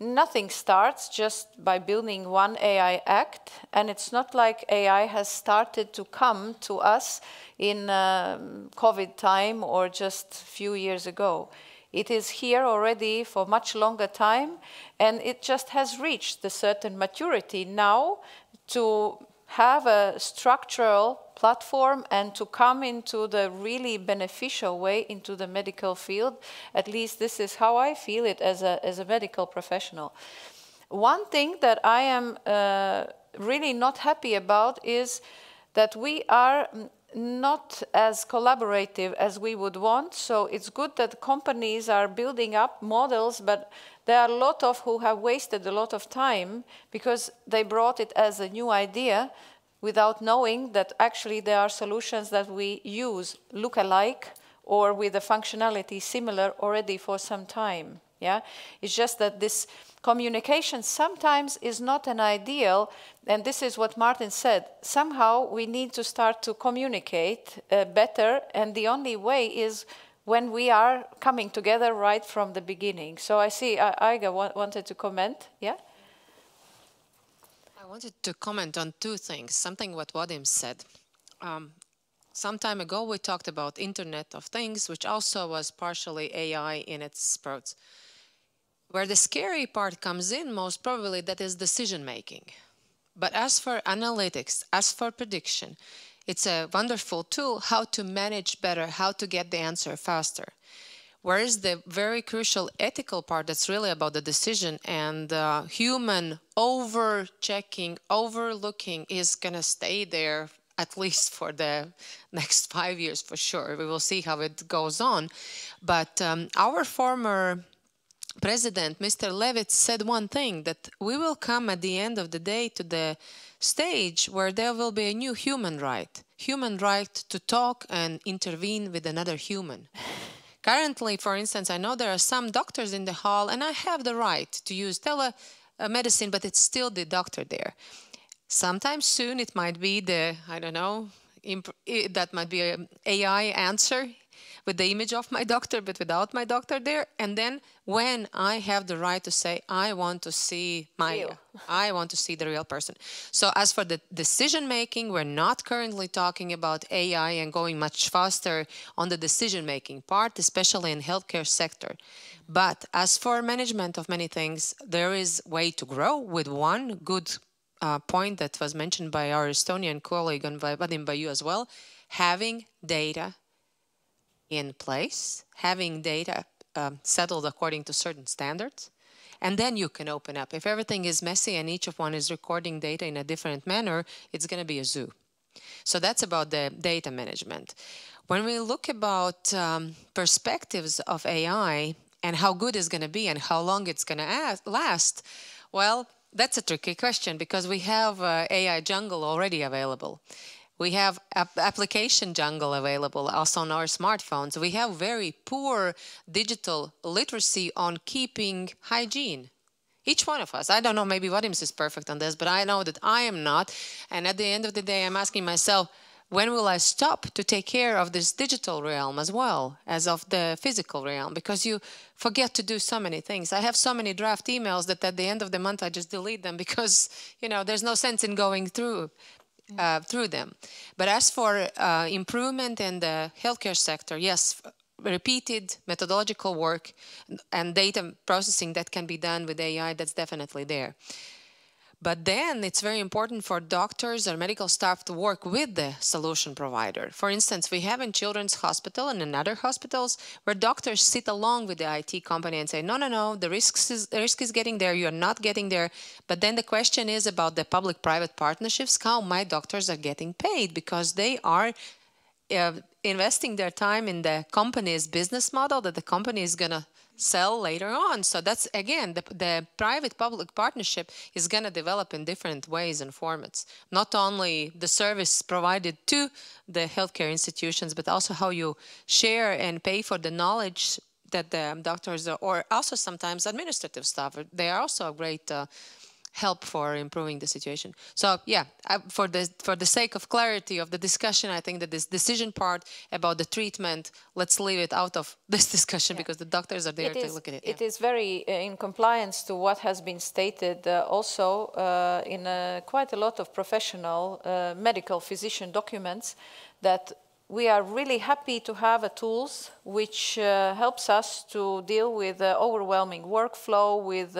nothing starts just by building one AI act, and it's not like AI has started to come to us in COVID time or just a few years ago. It is here already for much longer time, and it just has reached a certain maturity now to have a structural platform and to come into the really beneficial way into the medical field. At least this is how I feel it as a medical professional. One thing that I am really not happy about is that we are not as collaborative as we would want. So it's good that companies are building up models, but there are a lot of who have wasted a lot of time because they brought it as a new idea without knowing that actually there are solutions that we use look alike or with a functionality similar already for some time. Yeah, it's just that this communication sometimes is not an ideal, and this is what Martin said. Somehow we need to start to communicate better, and the only way is when we are coming together right from the beginning. So I see Aiga wanted to comment, yeah? I wanted to comment on two things, something what Vadim said. Some time ago we talked about Internet of Things, which also was partially AI in its sprouts. Where the scary part comes in, most probably, that is decision making. But as for analytics, as for prediction, it's a wonderful tool how to manage better, how to get the answer faster. Whereas the very crucial ethical part that's really about the decision and human over-checking, overlooking is going to stay there at least for the next 5 years for sure. We will see how it goes on. But our former President, Mr. Levitz, said one thing, that we will come at the end of the day to the stage where there will be a new human right to talk and intervene with another human. Currently, for instance, I know there are some doctors in the hall, and I have the right to use telemedicine, but it's still the doctor there. Sometime soon it might be the, I don't know, that might be an AI answer with the image of my doctor, but without my doctor there. And then when I have the right to say, I want to see Maija, I want to see the real person. So as for the decision-making, we're not currently talking about AI and going much faster on the decision-making part, especially in healthcare sector. But as for management of many things, there is way to grow with one good point that was mentioned by our Estonian colleague and by Vadim, by you as well, having data in place, having data settled according to certain standards, and then you can open up. If everything is messy and each of one is recording data in a different manner, it's going to be a zoo. So that's about the data management. When we look about perspectives of AI, and how good it's going to be and how long it's going to last, well, that's a tricky question because we have AI jungle already available. We have application jungle available also on our smartphones. We have very poor digital literacy on keeping hygiene. Each one of us. I don't know, maybe Vadim is perfect on this, but I know that I am not. And at the end of the day, I'm asking myself, when will I stop to take care of this digital realm as well as of the physical realm? Because you forget to do so many things. I have so many draft emails that at the end of the month, I just delete them because, you know, there's no sense in going through them. But as for improvement in the healthcare sector, yes, repeated methodological work and data processing that can be done with AI, that's definitely there. But then it's very important for doctors or medical staff to work with the solution provider. For instance, we have in Children's Hospital and in other hospitals where doctors sit along with the IT company and say, no, the risk is getting there, you're not getting there. But then the question is about the public-private partnerships, how my doctors are getting paid because they are investing their time in the company's business model that the company is going to sell later on. So that's, again, the private-public partnership is going to develop in different ways and formats. Not only the service provided to the healthcare institutions, but also how you share and pay for the knowledge that the doctors are, or also sometimes administrative staff. They are also a great help for improving the situation. So yeah, for the sake of clarity of the discussion, I think that this decision part about the treatment, let's leave it out of this discussion because the doctors are there to look at it. It is very in compliance to what has been stated also in quite a lot of professional medical physician documents that we are really happy to have tools which helps us to deal with overwhelming workflow, with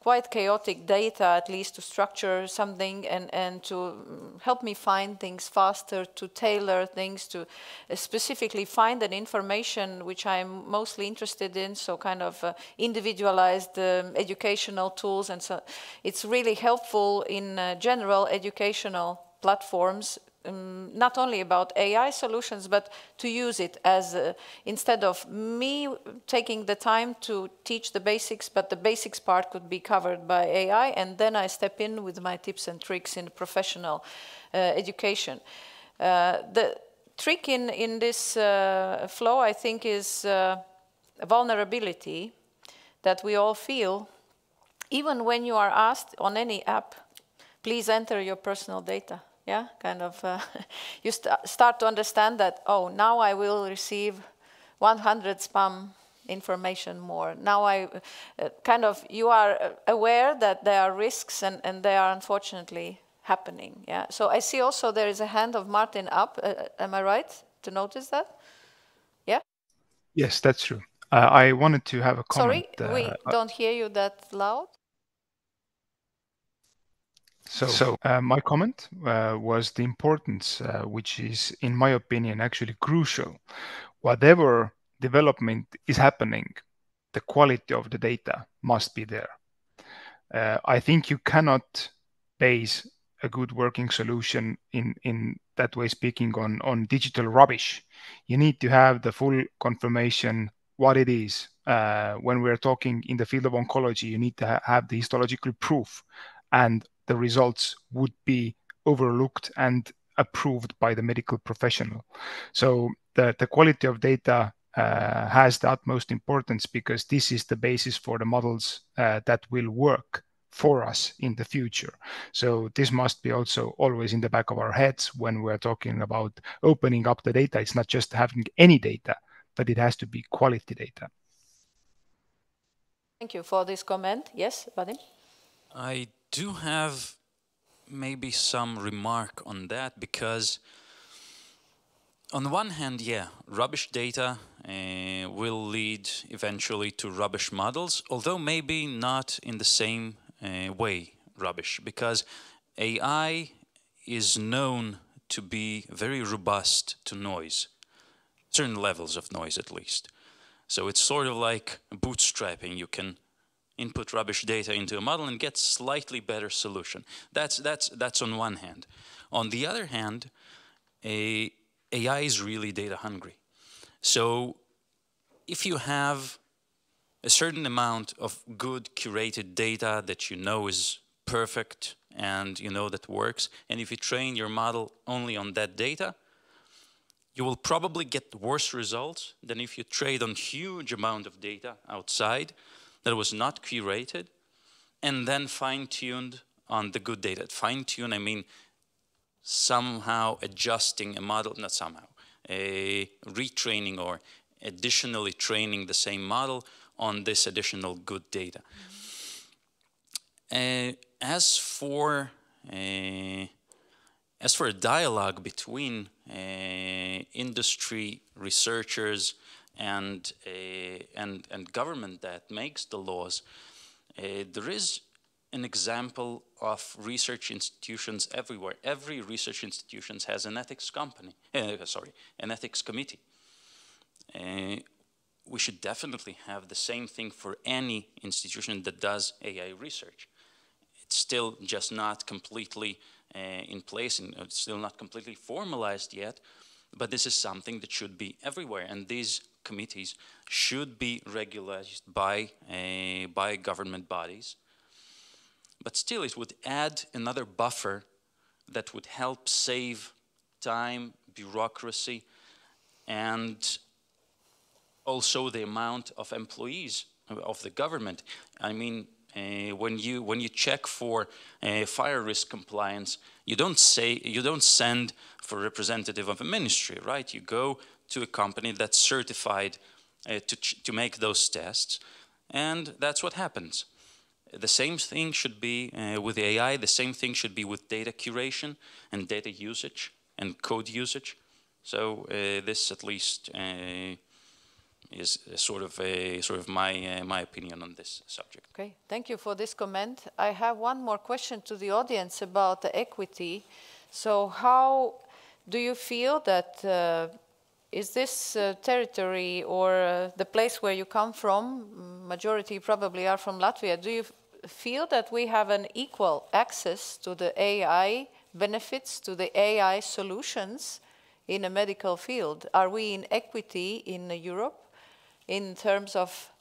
quite chaotic data, at least to structure something and to help me find things faster, to tailor things, to specifically find an information which I'm mostly interested in, so kind of individualized educational tools. And so it's really helpful in general educational platforms, not only about AI solutions, but to use it as, instead of me taking the time to teach the basics, but the basics part could be covered by AI, and then I step in with my tips and tricks in professional education. The trick in this flow, I think, is a vulnerability that we all feel, even when you are asked on any app, please enter your personal data. Yeah, kind of, you start to understand that, oh, now I will receive 100 spam information more. Now I you are aware that there are risks and they are unfortunately happening. Yeah. So I see also there is a hand of Martin up. Am I right to notice that? Yeah? Yes, that's true. I wanted to have a comment. Sorry, we don't hear you that loud. So my comment was the importance, which is, in my opinion, actually crucial. Whatever development is happening, the quality of the data must be there. I think you cannot base a good working solution in that way speaking on digital rubbish. You need to have the full confirmation what it is. When we're talking in the field of oncology, you need to have the histological proof, and the results would be overlooked and approved by the medical professional. So the quality of data has the utmost importance because this is the basis for the models that will work for us in the future. So this must be also always in the back of our heads when we're talking about opening up the data. It's not just having any data, but it has to be quality data. Thank you for this comment. Yes, Vadim? I do have maybe some remark on that, because on the one hand, yeah, rubbish data will lead eventually to rubbish models, although maybe not in the same way rubbish, because AI is known to be very robust to noise, certain levels of noise at least. So it's sort of like bootstrapping. You can input rubbish data into a model and get slightly better solution. That's on one hand. On the other hand, AI is really data hungry. So if you have a certain amount of good curated data that you know is perfect and you know that works. And if you train your model only on that data, you will probably get worse results than if you trade on huge amount of data outside that was not curated and then fine-tuned on the good data. Fine-tune, I mean somehow adjusting a model, not somehow, retraining or additionally training the same model on this additional good data. As for a dialogue between industry researchers and government that makes the laws, there is an example of research institutions everywhere. Every research institution has an ethics company, an ethics committee. We should definitely have the same thing for any institution that does AI research. It's still just not completely in place, and it's still not completely formalized yet, but this is something that should be everywhere, and these committees should be regulated by government bodies. But still, it would add another buffer that would help save time, bureaucracy, and also the amount of employees of the government. I mean, when you check for fire risk compliance, you don't send for a representative of a ministry, right? You go to a company that's certified to make those tests, and that's what happens. The same thing should be with AI. The same thing should be with data curation and data usage and code usage. So this, at least, is sort of my opinion on this subject. Okay, thank you for this comment. I have one more question to the audience about the equity. So how do you feel that is this territory or the place where you come from, majority probably are from Latvia, do you feel that we have an equal access to the AI benefits, to the AI solutions in a medical field? Are we in equity in Europe in terms of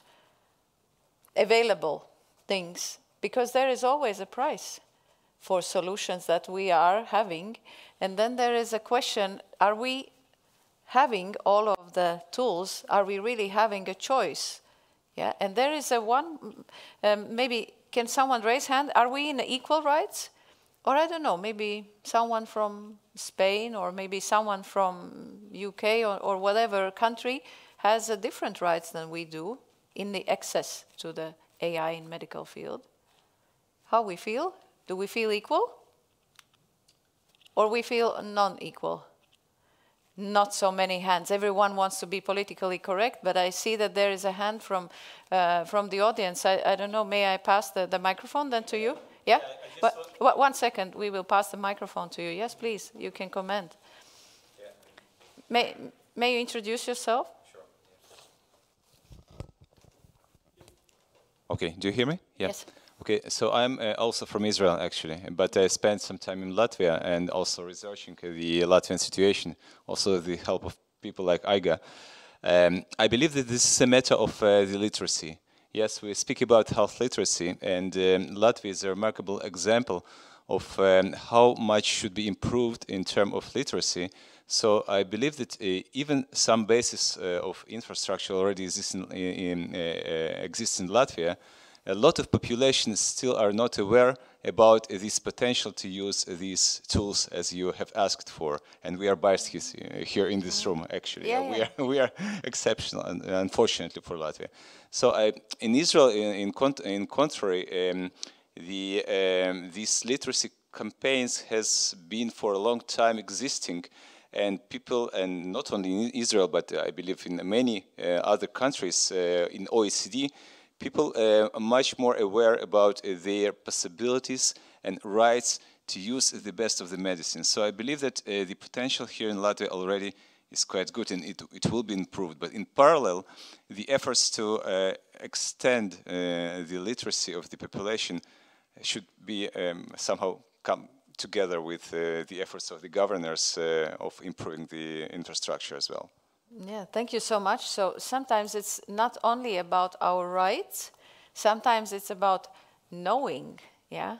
available things? Because there is always a price for solutions that we are having. And then there is a question, are we having all of the tools? Are we really having a choice? Yeah, and there is a one, maybe can someone raise hand? Are we in equal rights? Or I don't know, maybe someone from Spain or maybe someone from UK or whatever country has a different rights than we do in the access to the AI in medical field. How we feel? Do we feel equal? Or we feel non-equal? Not so many hands. Everyone wants to be politically correct, but I see that there is a hand from the audience. I don't know, may I pass the microphone then to you? Yeah? But, 1 second, we will pass the microphone to you. Yes, please, you can comment. Yeah. May you introduce yourself? Sure. Okay, do you hear me? Yeah. Yes. Okay, so I'm also from Israel, actually, but I spent some time in Latvia and also researching the Latvian situation, also with the help of people like Aiga. I believe that this is a matter of the literacy. Yes, we speak about health literacy, and Latvia is a remarkable example of how much should be improved in terms of literacy. So I believe that even some basis of infrastructure already exists in Latvia. A lot of populations still are not aware about this potential to use these tools as you have asked for, and we are biased here in this room. Actually, yeah. We are exceptional, unfortunately for Latvia. So in Israel, in contrary, these literacy campaigns has been for a long time existing, and people, and not only in Israel, but I believe in many other countries in OECD. People are much more aware about their possibilities and rights to use the best of the medicine. So I believe that the potential here in Latvia already is quite good, and it will be improved. But in parallel, the efforts to extend the literacy of the population should be somehow come together with the efforts of the governors of improving the infrastructure as well. Yeah, thank you so much. So sometimes it's not only about our rights, sometimes it's about knowing, yeah?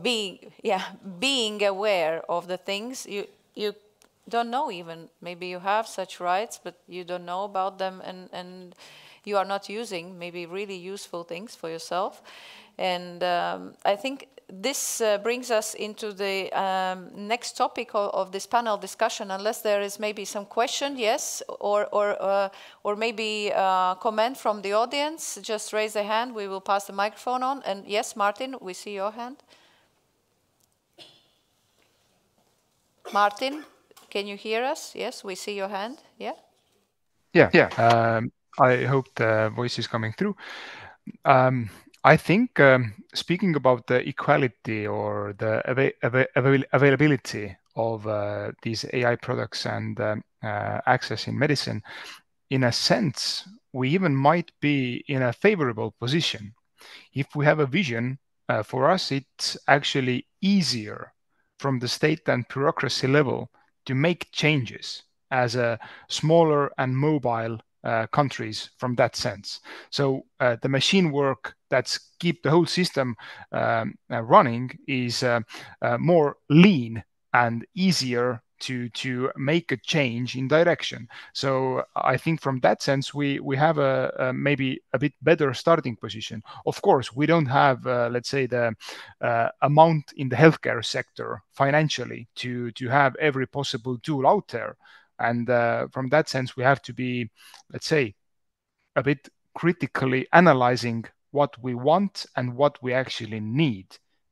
Being aware of the things you don't know even. Maybe you have such rights, but you don't know about them, and you are not using maybe really useful things for yourself. And I think this brings us into the next topic of this panel discussion, unless there is maybe some question, yes, or maybe comment from the audience. Just raise a hand, we will pass the microphone on. And yes, Martin, we see your hand. Martin, can you hear us? Yes, we see your hand. Yeah? Yeah. I hope the voice is coming through. I think speaking about the equality or the availability of these AI products and access in medicine, in a sense, we even might be in a favorable position. If we have a vision, for us, it's actually easier from the state and bureaucracy level to make changes as a smaller and mobile countries from that sense. So the machine work that's keep the whole system running is more lean and easier to make a change in direction. So I think from that sense, we have a maybe a bit better starting position. Of course, we don't have, let's say, the amount in the healthcare sector financially to have every possible tool out there. And from that sense, we have to be, let's say, a bit critically analyzing what we want and what we actually need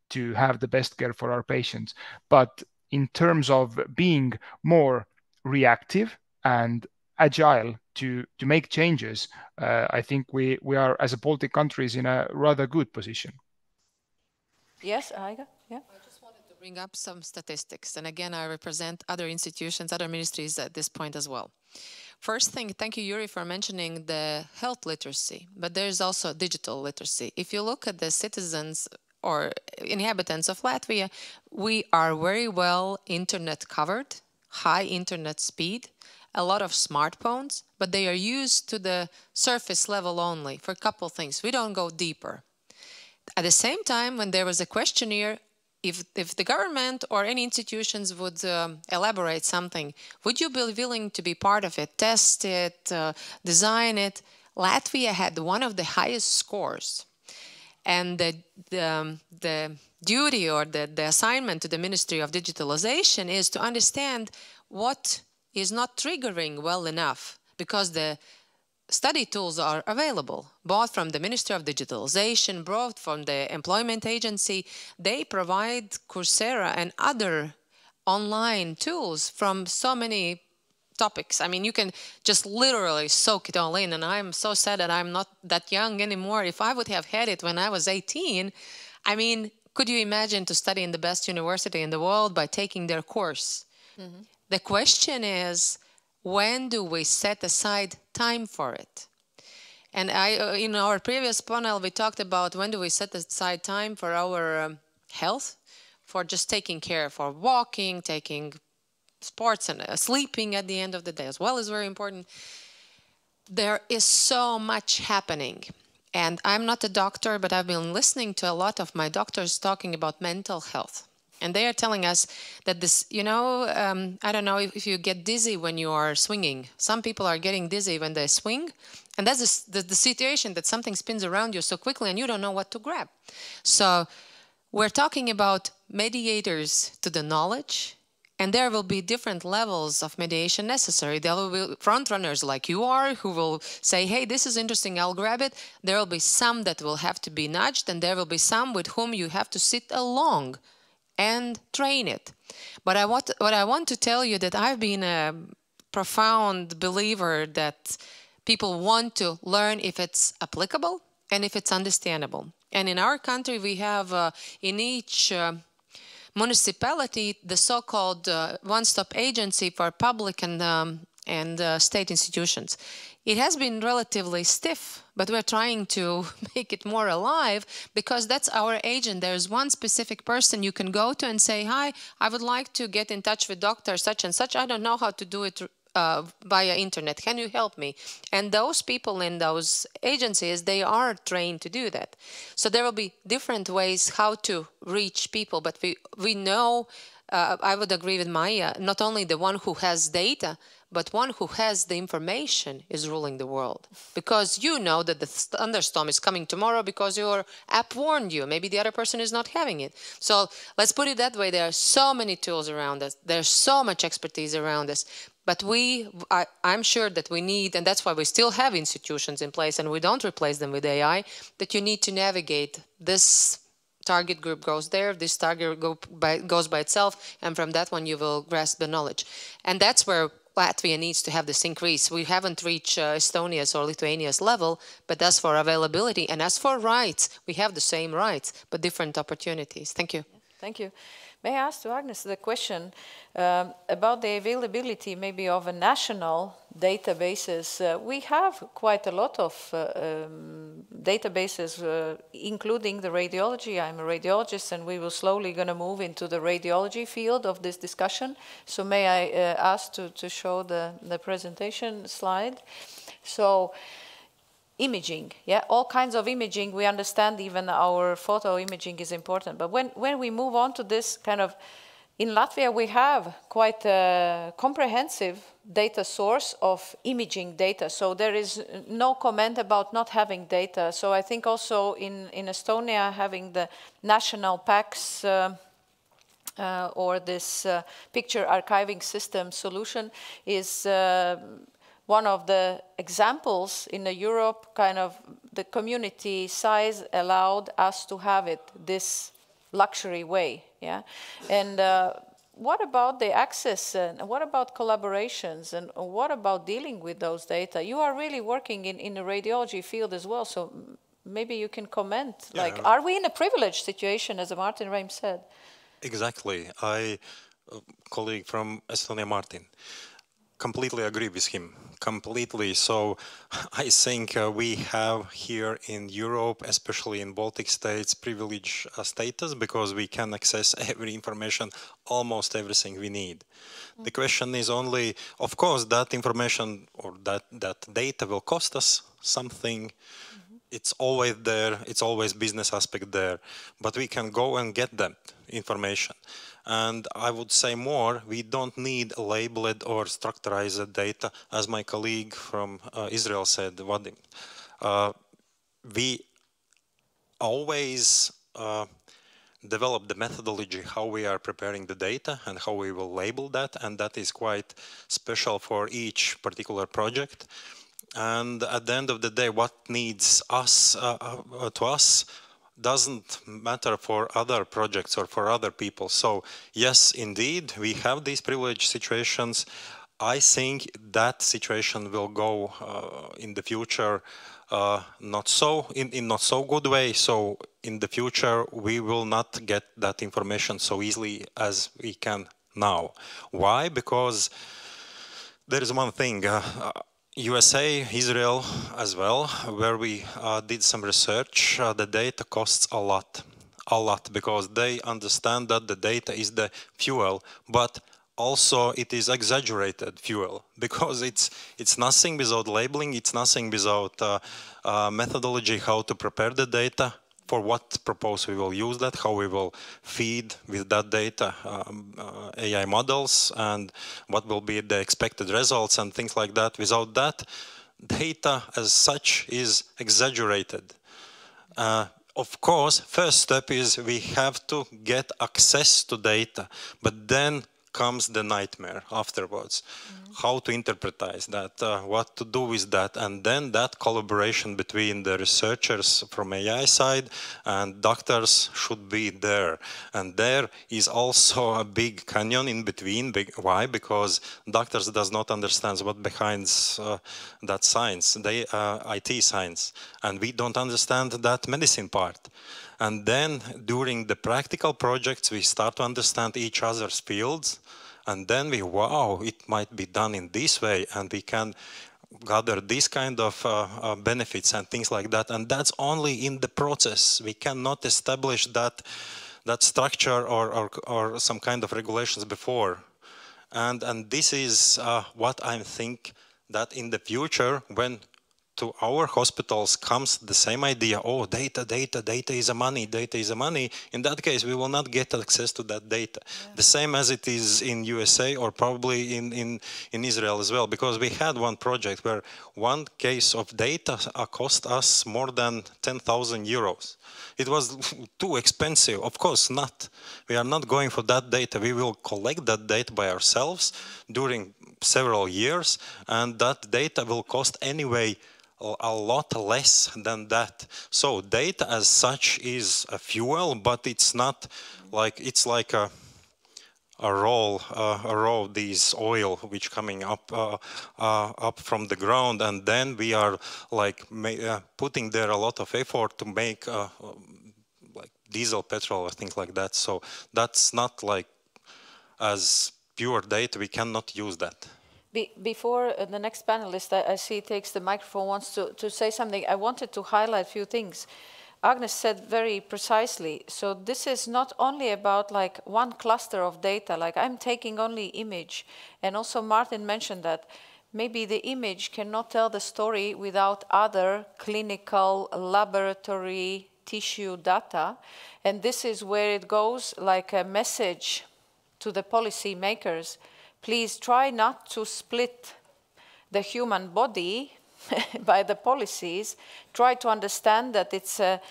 to have the best care for our patients. But in terms of being more reactive and agile to make changes, I think we are, as a Baltic countries, in a rather good position. Yes, Aiga? Yeah. I just wanted to bring up some statistics. And again, I represent other institutions, other ministries at this point as well. First thing, thank you, Yuri, for mentioning the health literacy, but there's also digital literacy. If you look at the citizens or inhabitants of Latvia, we are very well internet covered, high internet speed, a lot of smartphones, but they are used to the surface level only for a couple of things. We don't go deeper. At the same time, when there was a questionnaire, if the government or any institutions would elaborate something, would you be willing to be part of it, test it, design it? Latvia had one of the highest scores. And the duty or the assignment to the Ministry of Digitalization is to understand what is not triggering well enough, because the study tools are available, both from the Ministry of Digitalization, both from the Employment Agency. They provide Coursera and other online tools from so many topics. I mean, you can just literally soak it all in. And I'm so sad that I'm not that young anymore. If I would have had it when I was 18, I mean, could you imagine to study in the best university in the world by taking their course? Mm-hmm. The question is, when do we set aside time for it? And in our previous panel, we talked about when do we set aside time for our health, for just taking care, for walking, taking sports, and sleeping at the end of the day as well is very important. There is so much happening. And I'm not a doctor, but I've been listening to a lot of my doctors talking about mental health. And they are telling us that this, I don't know if you get dizzy when you are swinging. Some people are getting dizzy when they swing. And that's the situation that something spins around you so quickly and you don't know what to grab. So we're talking about mediators to the knowledge. And there will be different levels of mediation necessary. There will be front runners like you are, who will say, hey, this is interesting, I'll grab it. There will be some that will have to be nudged, and there will be some with whom you have to sit along and train it. But what I want to tell you that I've been a profound believer that people want to learn if it's applicable and if it's understandable. And in our country, we have in each municipality the so-called one-stop agency for public and state institutions. It has been relatively stiff, but we're trying to make it more alive, because that's our agent. There's one specific person you can go to and say, hi, I would like to get in touch with Dr. such and such. I don't know how to do it via internet. Can you help me? And those people in those agencies, they are trained to do that. So there will be different ways how to reach people, but we know, I would agree with Maija, not only the one who has data, but one who has the information is ruling the world. Because you know that the thunderstorm is coming tomorrow because your app warned you. Maybe the other person is not having it. So let's put it that way. There are so many tools around us. There's so much expertise around us. But I'm sure that we need, and that's why we still have institutions in place and we don't replace them with AI, that you need to navigate this target group goes there, this target group goes by itself, and from that one you will grasp the knowledge. And that's where Latvia needs to have this increase. We haven't reached Estonia's or Lithuania's level, but as for availability and as for rights, we have the same rights, but different opportunities. Thank you. Thank you. May I ask to Agnis the question about the availability maybe of a national databases? We have quite a lot of databases, including the radiology. I'm a radiologist, and we will slowly going to move into the radiology field of this discussion. So may I ask to show the presentation slide? So, imaging, yeah, all kinds of imaging. We understand even our photo imaging is important. But when we move on to this kind of, in Latvia we have quite a comprehensive data source of imaging data. So there is no comment about not having data. So I think also in Estonia having the national PACS or this picture archiving system solution is one of the examples in Europe, kind of the community size allowed us to have it this luxury way, yeah? And what about the access, and what about collaborations, and what about dealing with those data? You are really working in the radiology field as well, so maybe you can comment, yeah. Like, are we in a privileged situation, as Martin Reim said? Exactly. Colleague from Estonia, Martin, completely agree with him. Completely. So I think we have here in Europe, especially in Baltic states, privileged status because we can access every information, almost everything we need. The question is only, of course, that information or that data will cost us something. It's always there. It's always business aspect there. But we can go and get that information. And I would say more, we don't need labeled or structurized data, as my colleague from Israel said, Vadim. We always develop the methodology how we are preparing the data and how we will label that, and that is quite special for each particular project. And at the end of the day, what needs us to us doesn't matter for other projects or for other people. So yes, indeed, we have these privileged situations. I think that situation will go in the future not so in not so good way. So in the future, we will not get that information so easily as we can now. Why? Because there is one thing. USA, Israel as well, where we did some research, the data costs a lot, because they understand that the data is the fuel, but also it is exaggerated fuel, because it's nothing without labeling, it's nothing without methodology how to prepare the data, for what purpose we will use that, how we will feed with that data AI models, and what will be the expected results and things like that. Without that, data as such is exaggerated. Of course, first step is we have to get access to data, but then comes the nightmare afterwards. How to interpretize that, what to do with that, and then that collaboration between the researchers from AI side and doctors should be there. And there is also a big canyon in between. Why? Because doctors does not understand what behind that science, IT science, and we don't understand that medicine part. And then during the practical projects, we start to understand each other's fields. And then wow, it might be done in this way, and we can gather this kind of benefits and things like that. And that's only in the process. We cannot establish that structure or some kind of regulations before. And this is what I think that in the future, when to our hospitals comes the same idea, oh, data is a money, data is a money. In that case, we will not get access to that data. Yeah. The same as it is in USA or probably in Israel as well, because we had one project where one case of data cost us more than 10,000 euros. It was too expensive. Of course not. We are not going for that data. We will collect that data by ourselves during several years, and that data will cost anyway a lot less than that. So data as such is a fuel, but it's not like, it's like a roll of these oil which coming up from the ground, and then we are like putting there a lot of effort to make like diesel, petrol, or things like that. So that's not like as pure data. We cannot use that. Before the next panelist, I see takes the microphone, wants to say something. I wanted to highlight a few things. Agnes said very precisely, so this is not only about like one cluster of data, like I'm taking only image, and also Martin mentioned that maybe the image cannot tell the story without other clinical, laboratory, tissue data, and this is where it goes like a message to the policy makers. Please try not to split the human body by the policies. Try to understand that it's a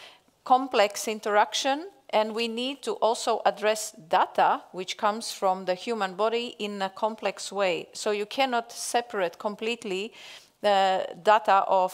complex interaction, and we need to also address data which comes from the human body in a complex way. So you cannot separate completely the data of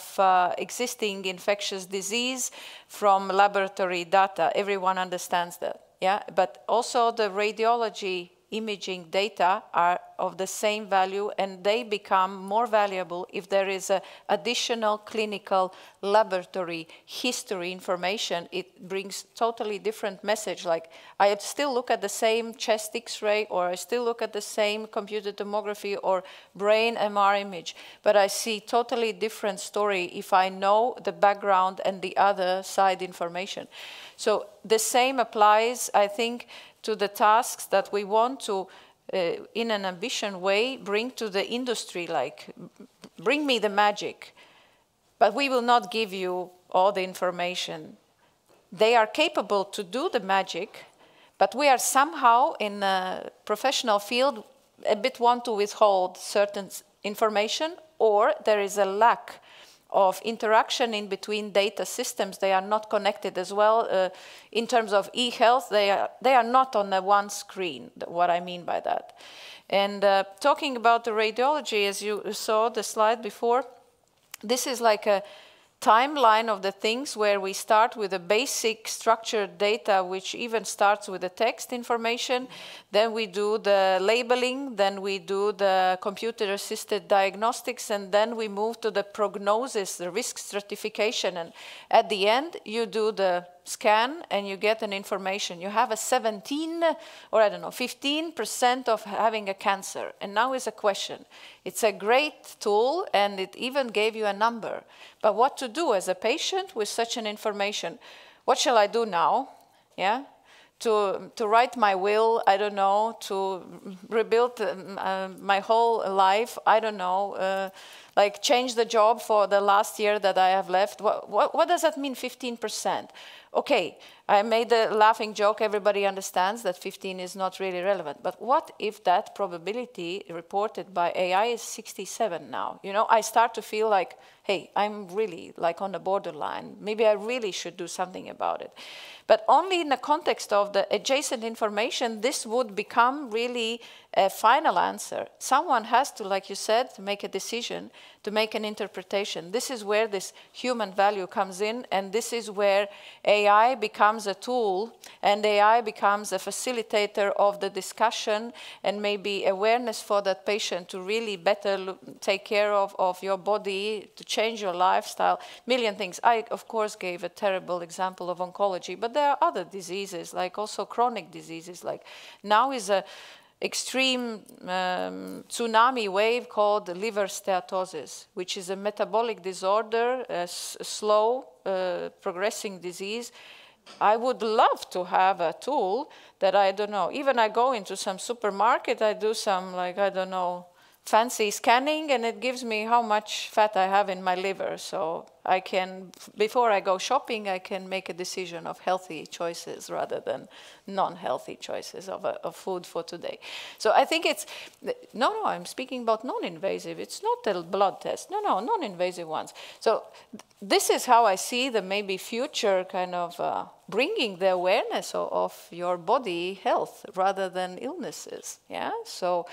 existing infectious disease from laboratory data. Everyone understands that, yeah? But also the radiology imaging data are of the same value, and they become more valuable if there is an additional clinical laboratory history information. It brings totally different message. Like I still look at the same chest X-ray, or I still look at the same computed tomography or brain MR image, but I see totally different story if I know the background and the other side information. So the same applies, I think, to the tasks that we want to, in an ambitious way, bring to the industry, like, bring me the magic, but we will not give you all the information. They are capable to do the magic, but we are somehow, in a professional field, a bit want to withhold certain information, or there is a lack of interaction in between data systems. They are not connected as well. In terms of e-health, they are not on the one screen, what I mean by that. And talking about the radiology, as you saw the slide before, this is like a timeline of the things where we start with a basic structured data, which even starts with the text information. Then we do the labeling, then we do the computer-assisted diagnostics, and then we move to the prognosis, the risk stratification. And at the end, you do the scan and you get an information. You have a 17 or I don't know, 15% of having a cancer. And now is a question. It's a great tool and it even gave you a number. But what to do as a patient with such an information? What shall I do now? Yeah? To write my will, I don't know, to rebuild my whole life, I don't know, like change the job for the last year that I have left. What does that mean, 15%? Okay, I made a laughing joke, everybody understands that 15 is not really relevant. But what if that probability reported by AI is 67 now? You know, I start to feel like, hey, I'm really like on the borderline. Maybe I really should do something about it. But only in the context of the adjacent information, this would become really a final answer. Someone has to, like you said, to make a decision, to make an interpretation. This is where this human value comes in, and this is where AI becomes a tool, and AI becomes a facilitator of the discussion, and maybe awareness for that patient to really better take care of your body, to change your lifestyle, million things. I, of course, gave a terrible example of oncology, but there are other diseases, like also chronic diseases. Like now is a extreme tsunami wave called liver steatosis, which is a metabolic disorder, a slow progressing disease. I would love to have a tool that, I don't know, even I go into some supermarket, I do some, like, I don't know, fancy scanning, and it gives me how much fat I have in my liver. So I can, before I go shopping, I can make a decision of healthy choices rather than non-healthy choices of food for today. So I think it's, no, I'm speaking about non-invasive. It's not a blood test. No, non-invasive ones. So this is how I see the maybe future kind of bringing the awareness of your body health rather than illnesses. Yeah. So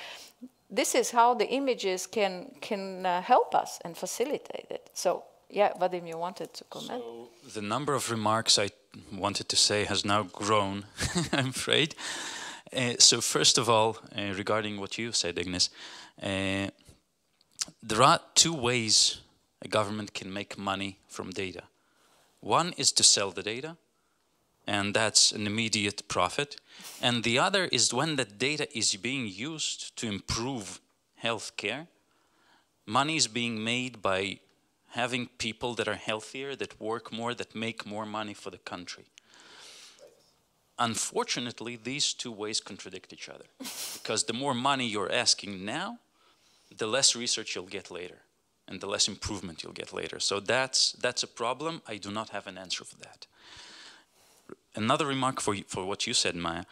this is how the images can help us and facilitate it. So, yeah, Vadim, you wanted to comment? So the number of remarks I wanted to say has now grown, I'm afraid. So first of all, regarding what you said, Agnis, there are two ways a government can make money from data. One is to sell the data, and that's an immediate profit. And the other is when that data is being used to improve healthcare. Money is being made by having people that are healthier, that work more, that make more money for the country. Unfortunately, these two ways contradict each other. Because the more money you're asking now, the less research you'll get later, and the less improvement you'll get later. So that's a problem. I do not have an answer for that. Another remark for what you said, Maija,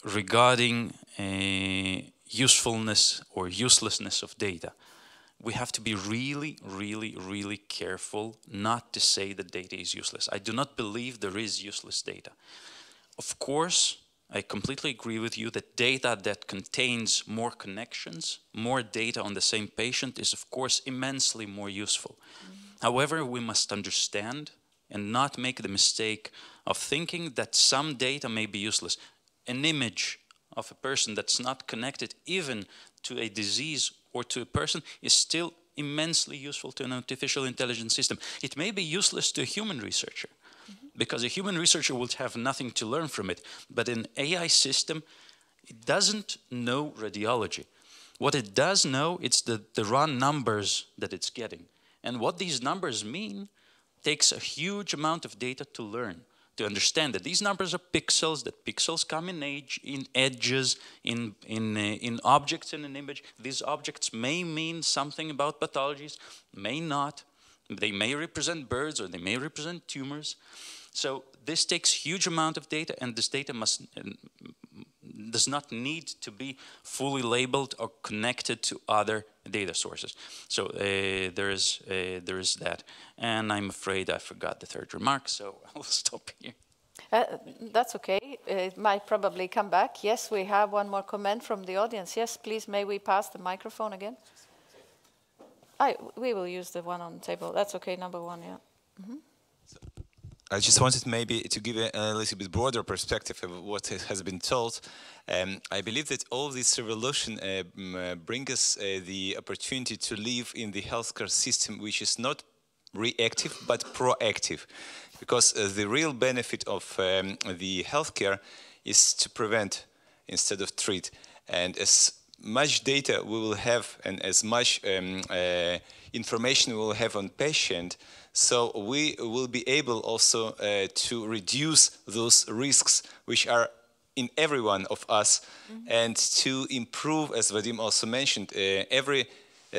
regarding usefulness or uselessness of data. We have to be really, really, really careful not to say that data is useless. I do not believe there is useless data. Of course, I completely agree with you that data that contains more connections, more data on the same patient is of course immensely more useful. However, we must understand and not make the mistake of thinking that some data may be useless. An image of a person that's not connected even to a disease or to a person is still immensely useful to an artificial intelligence system. It may be useless to a human researcher, because a human researcher will have nothing to learn from it. But an AI system, it doesn't know radiology. What it does know, it's the raw numbers that it's getting. And what these numbers mean takes a huge amount of data to learn, to understand that these numbers are pixels, that pixels come in edges, in objects in an image. These objects may mean something about pathologies, may not. They may represent birds or they may represent tumors. So this takes huge amount of data, and this data does not need to be fully labeled or connected to other data sources. So there is that. And I'm afraid I forgot the third remark, so I'll stop here. That's okay. It might probably come back. Yes, we have one more comment from the audience. Yes, please, may we pass the microphone again? We will use the one on the table. That's okay, number one, yeah. Mm-hmm. I just wanted maybe to give a little bit broader perspective of what has been told. I believe that all this revolution brings us the opportunity to live in the healthcare system which is not reactive but proactive. Because the real benefit of the healthcare is to prevent instead of treat. And as much data we will have and as much information we will have on patient, so we will be able also to reduce those risks which are in every one of us, and to improve, as Vadim also mentioned, every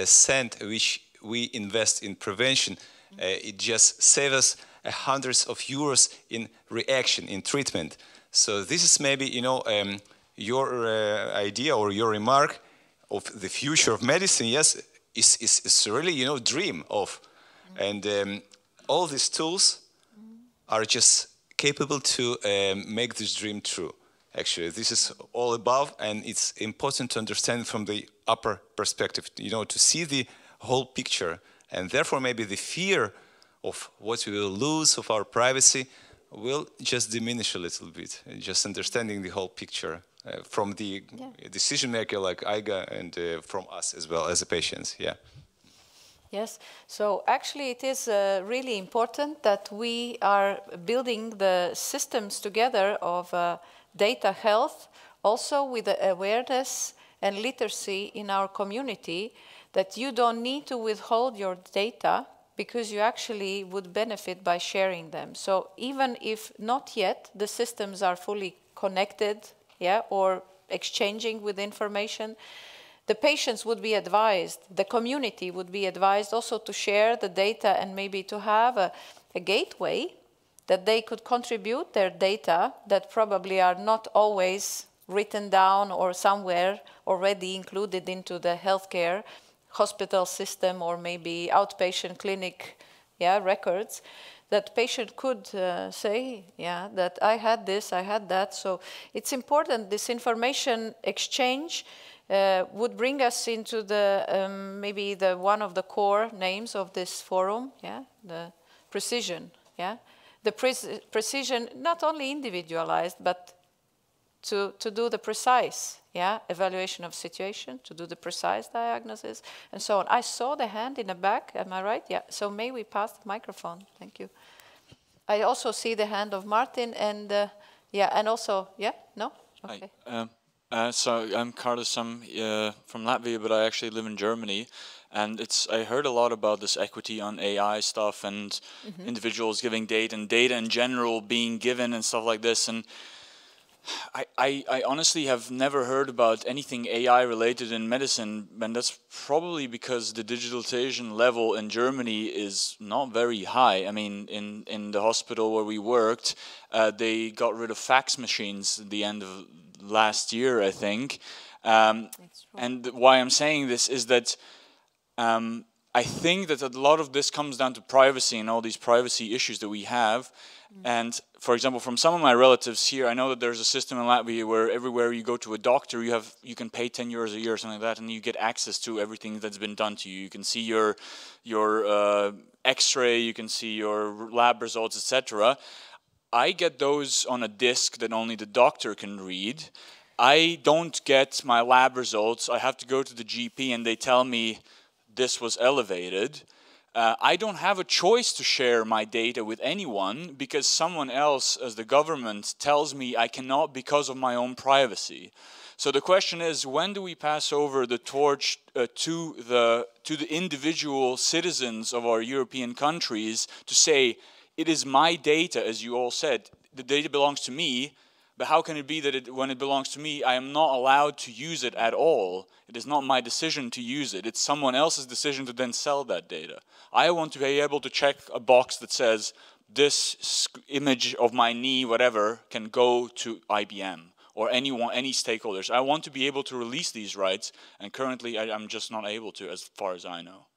cent which we invest in prevention, it just saves us hundreds of euros in reaction, in treatment. So this is maybe, you know, your idea or your remark of the future of medicine, yes, is really, you know, dream of. And all these tools are just capable to make this dream true. Actually, this is all above, and it's important to understand from the upper perspective, you know, to see the whole picture. And therefore, maybe the fear of what we will lose of our privacy will just diminish a little bit. Just understanding the whole picture from the decision maker like Aiga and from us as well as the patients. Yeah. Yes, so actually it is really important that we are building the systems together of data health, also with the awareness and literacy in our community, that you don't need to withhold your data because you actually would benefit by sharing them. So even if not yet the systems are fully connected, yeah, or exchanging with information, the patients would be advised, the community would be advised also to share the data and maybe to have a gateway that they could contribute their data that probably are not always written down or somewhere already included into the healthcare hospital system or maybe outpatient clinic, yeah, records, that patient could say, yeah, that I had this, I had that. So it's important, this information exchange would bring us into the maybe the one of the core names of this forum, yeah, the precision, yeah, the precision, not only individualized, but to do the precise, yeah, evaluation of situation, to do the precise diagnosis, and so on. I saw the hand in the back, am I right? Yeah, so may we pass the microphone? Thank you. I also see the hand of Martin, and yeah, and also, yeah, no? Okay. Hi. So I'm Carlos, I'm from Latvia, but I actually live in Germany. And I heard a lot about this equity on AI stuff and individuals giving data and data in general being given and stuff like this. And I honestly have never heard about anything AI related in medicine, and that's probably because the digitalization level in Germany is not very high. I mean, in the hospital where we worked, they got rid of fax machines at the end of last year, I think. And why I'm saying this is that I think that a lot of this comes down to privacy and all these privacy issues that we have. And for example, from some of my relatives here, I know that there's a system in Latvia where everywhere you go to a doctor, you can pay 10 euros a year or something like that, and you get access to everything that's been done to you. You can see your X-ray, you can see your lab results, etc. I get those on a disc that only the doctor can read. I don't get my lab results. I have to go to the GP and they tell me this was elevated. I don't have a choice to share my data with anyone because someone else, as the government, tells me I cannot because of my own privacy. So the question is, when do we pass over the torch to the individual citizens of our European countries to say, it is my data, as you all said, the data belongs to me, but how can it be that when it belongs to me, I am not allowed to use it at all? It is not my decision to use it. It's someone else's decision to then sell that data. I want to be able to check a box that says, this image of my knee, whatever, can go to IBM or any stakeholders. I want to be able to release these rights, and currently I'm just not able to, as far as I know.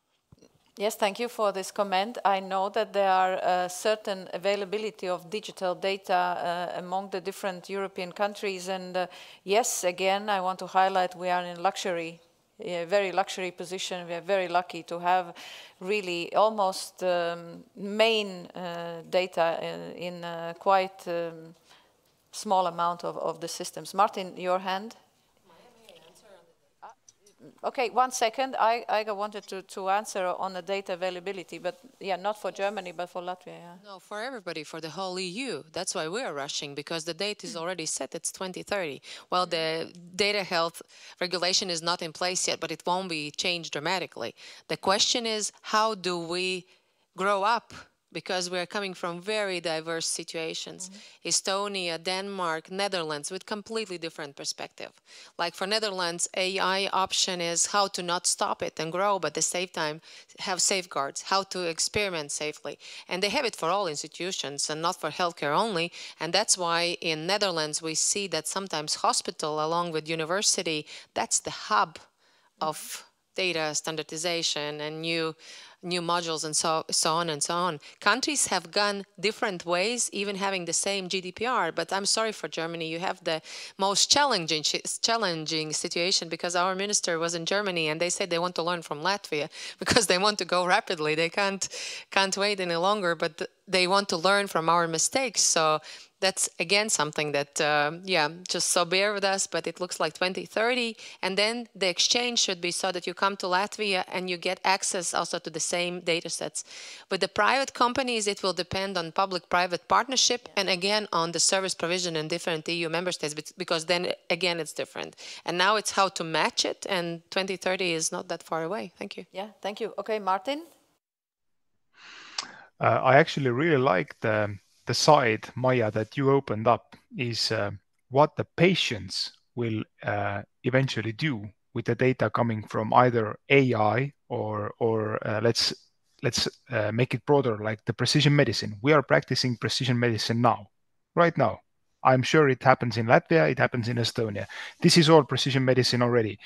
Yes, thank you for this comment. I know that there are certain availability of digital data among the different European countries, and yes, again, I want to highlight we are in luxury, a very luxury position. We are very lucky to have really almost main data in quite small amount of the systems. Martin, your hand. Okay, 1 second. Aiga wanted to answer on the data availability, but yeah, not for Germany, but for Latvia. Yeah. No, for everybody, for the whole EU. That's why we are rushing, because the date is already set. It's 2030. Well, the data health regulation is not in place yet, but it won't be changed dramatically. The question is, how do we grow up? Because we are coming from very diverse situations. Estonia, Denmark, Netherlands, with completely different perspective. Like for Netherlands, AI option is how to not stop it and grow, but at the same time have safeguards, how to experiment safely. And they have it for all institutions and not for healthcare only. And that's why in Netherlands, we see that sometimes hospital along with university, that's the hub of data standardization and new modules and so on and so on. Countries have gone different ways, even having the same GDPR, but I'm sorry for Germany, you have the most challenging situation, because our minister was in Germany and they said they want to learn from Latvia because they want to go rapidly. They can't wait any longer, but they want to learn from our mistakes. So that's again something that, yeah, just so bear with us, but it looks like 2030. And then the exchange should be so that you come to Latvia and you get access also to the same data sets. With the private companies, it will depend on public-private partnership and again on the service provision in different EU member states, because then again it's different. And now it's how to match it, and 2030 is not that far away. Thank you. Yeah, thank you. Okay, Martin? I actually really like the side, Maija, that you opened up, is what the patients will eventually do with the data coming from either AI or let's make it broader, like the precision medicine. We are practicing precision medicine now, right now. I'm sure it happens in Latvia, it happens in Estonia. This is all precision medicine already.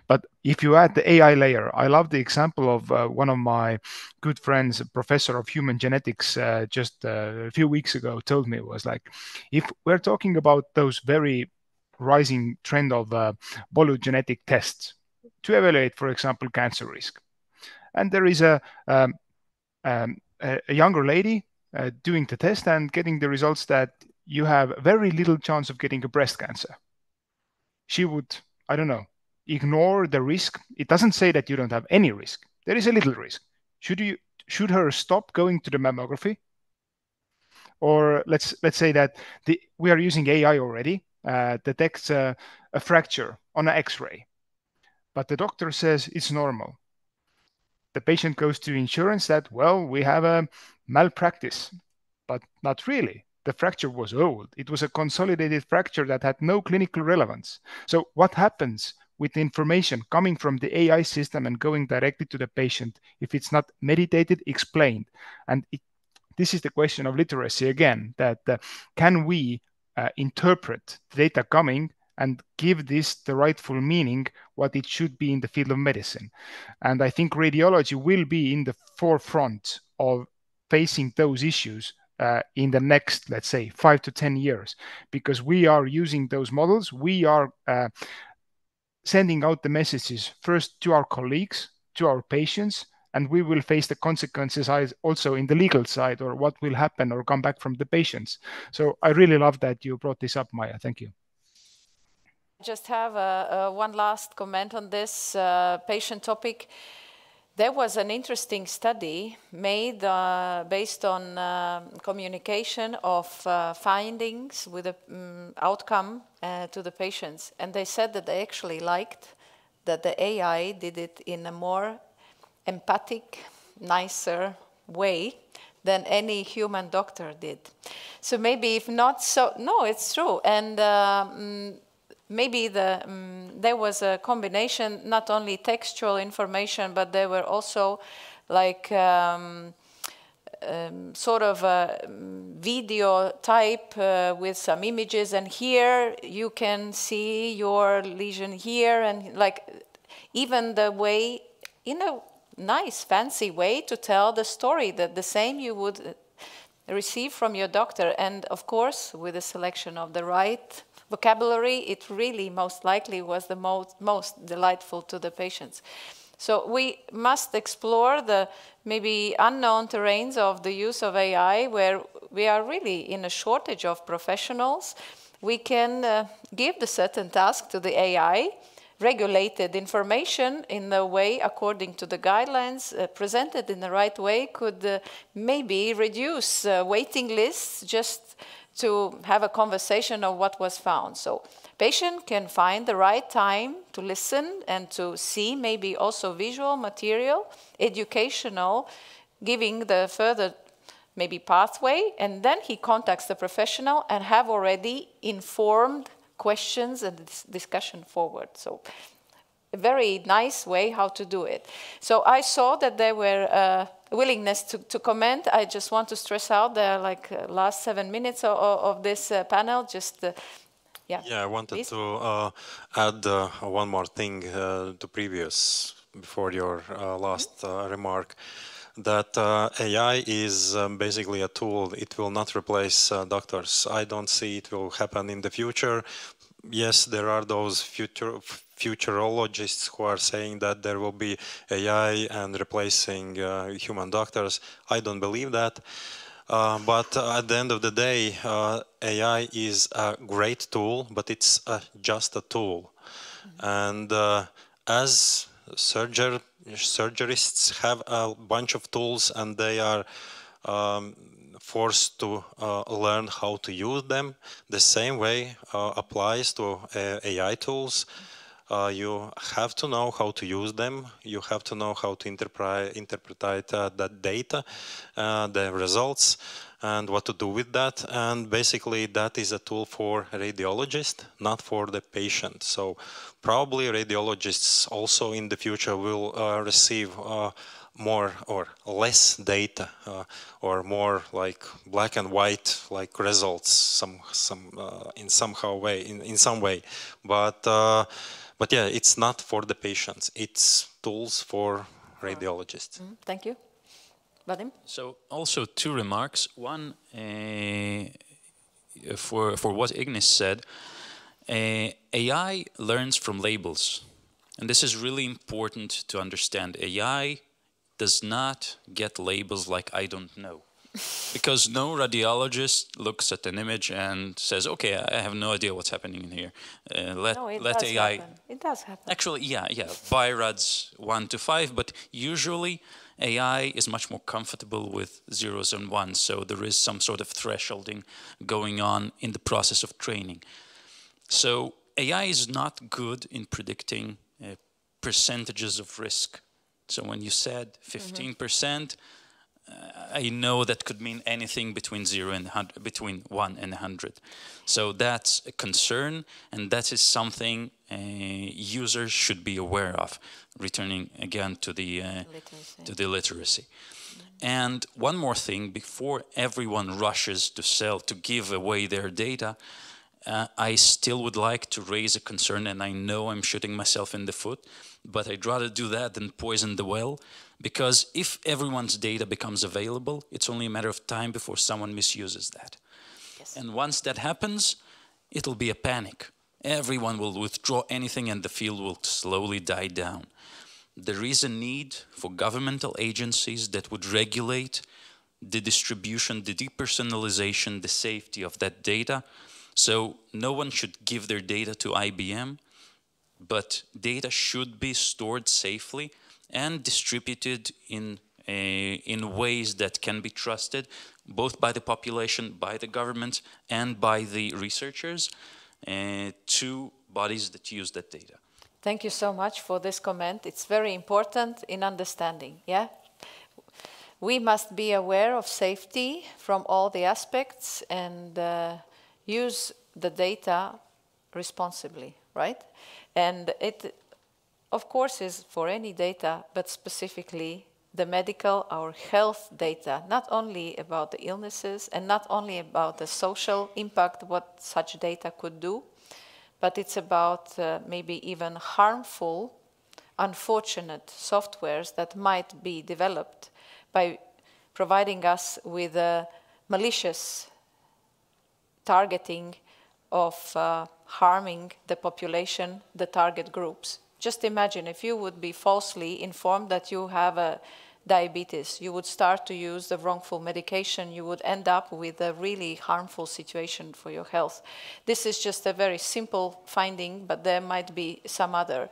But if you add the AI layer, I love the example of one of my good friends, a professor of human genetics, just a few weeks ago told me, it was like, if we're talking about those very rising trend of Balode genetic tests to evaluate, for example, cancer risk. And there is a younger lady doing the test and getting the results that you have very little chance of getting a breast cancer. She would, I don't know, ignore the risk. It doesn't say that you don't have any risk. There is a little risk. Should her stop going to the mammography? Or let's say that we are using AI already, detects a fracture on an X-ray, but the doctor says it's normal. The patient goes to insurance that, well, we have a malpractice, but not really. The fracture was old. It was a consolidated fracture that had no clinical relevance. So what happens with the information coming from the AI system and going directly to the patient if it's not meditated, explained? And this is the question of literacy again, that can we interpret the data coming and give this the rightful meaning, what it should be in the field of medicine. And I think radiology will be in the forefront of facing those issues in the next, let's say, 5 to 10 years, because we are using those models. We are sending out the messages first to our colleagues, to our patients, and we will face the consequences also in the legal side, or what will happen or come back from the patients. So I really love that you brought this up, Maija. Thank you. Just have one last comment on this patient topic. There was an interesting study made based on communication of findings with the outcome to the patients. And they said that they actually liked that the AI did it in a more empathic, nicer way than any human doctor did. So maybe if not so, no, it's true. And maybe there was a combination, not only textual information, but there were also like sort of a video type with some images, and here you can see your lesion here, and like even the way, in a nice fancy way to tell the story, that the same you would receive from your doctor. And of course, with the selection of the right vocabulary, it really most likely was the most delightful to the patients. So we must explore the maybe unknown terrains of the use of AI, where we are really in a shortage of professionals. We can give the certain task to the AI, regulated information in the way according to the guidelines, presented in the right way, could maybe reduce waiting lists just to have a conversation of what was found. So patient can find the right time to listen and to see maybe also visual material, educational, giving the further maybe pathway, and then he contacts the professional and have already informed questions and discussion forward. So a very nice way how to do it. So I saw that there were willingness to comment. I just want to stress out the last 7 minutes of this panel. Just yeah. Yeah, I wanted please. to add one more thing to previous, before your last remark, that AI is basically a tool. It will not replace doctors. I don't see it will happen in the future. Yes, there are those futurologists who are saying that there will be AI and replacing human doctors. I don't believe that. But at the end of the day, AI is a great tool, but it's just a tool. And as surgeries have a bunch of tools, and they are forced to learn how to use them, the same way applies to AI tools. You have to know how to use them. You have to know how to interpret that data, the results, and what to do with that. And basically, that is a tool for radiologists, not for the patient. So probably radiologists also in the future will receive more or less data, or more like black and white like results, in some way. But yeah, it's not for the patients. It's tools for radiologists. Thank you. Vadim? So also 2 remarks. One, for what Agnis said, AI learns from labels. And this is really important to understand. AI does not get labels like I don't know. Because no radiologist looks at an image and says, okay, I have no idea what's happening in here. Let AI... happen. It does happen. Actually, yeah, BIRADS 1 to 5, but usually AI is much more comfortable with zeros and ones, so there is some sort of thresholding going on in the process of training. So AI is not good in predicting percentages of risk. So when you said 15%, I know that could mean anything between 0 and 100, between 1 and 100. So that's a concern, and that is something users should be aware of. Returning again to the literacy. And one more thing, before everyone rushes to give away their data, I still would like to raise a concern, and I know I'm shooting myself in the foot, but I'd rather do that than poison the well, because if everyone's data becomes available, it's only a matter of time before someone misuses that. Yes. And once that happens, it'll be a panic. Everyone will withdraw anything and the field will slowly die down. There is a need for governmental agencies that would regulate the distribution, the depersonalization, the safety of that data. So no one should give their data to IBM, but data should be stored safely and distributed in ways that can be trusted, both by the population, by the government, and by the researchers, to bodies that use that data. Thank you so much for this comment. It's very important in understanding, yeah? We must be aware of safety from all the aspects and use the data responsibly, right? And it, of course, is for any data, but specifically the medical, our health data, not only about the illnesses and not only about the social impact, what such data could do, but it's about maybe even harmful, unfortunate softwares that might be developed by providing us with a malicious targeting of harming the population, the target groups. Just imagine if you would be falsely informed that you have a diabetes, you would start to use the wrongful medication, you would end up with a really harmful situation for your health. This is just a very simple finding, but there might be some other.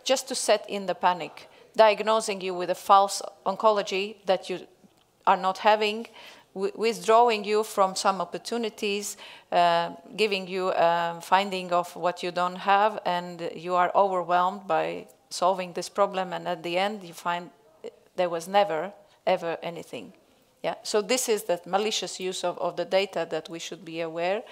Just to set in the panic, diagnosing you with a false oncology that you are not having, withdrawing you from some opportunities, giving you a finding of what you don't have, and you are overwhelmed by solving this problem, and at the end you find there was never, ever anything. Yeah. So this is the malicious use of the data that we should be aware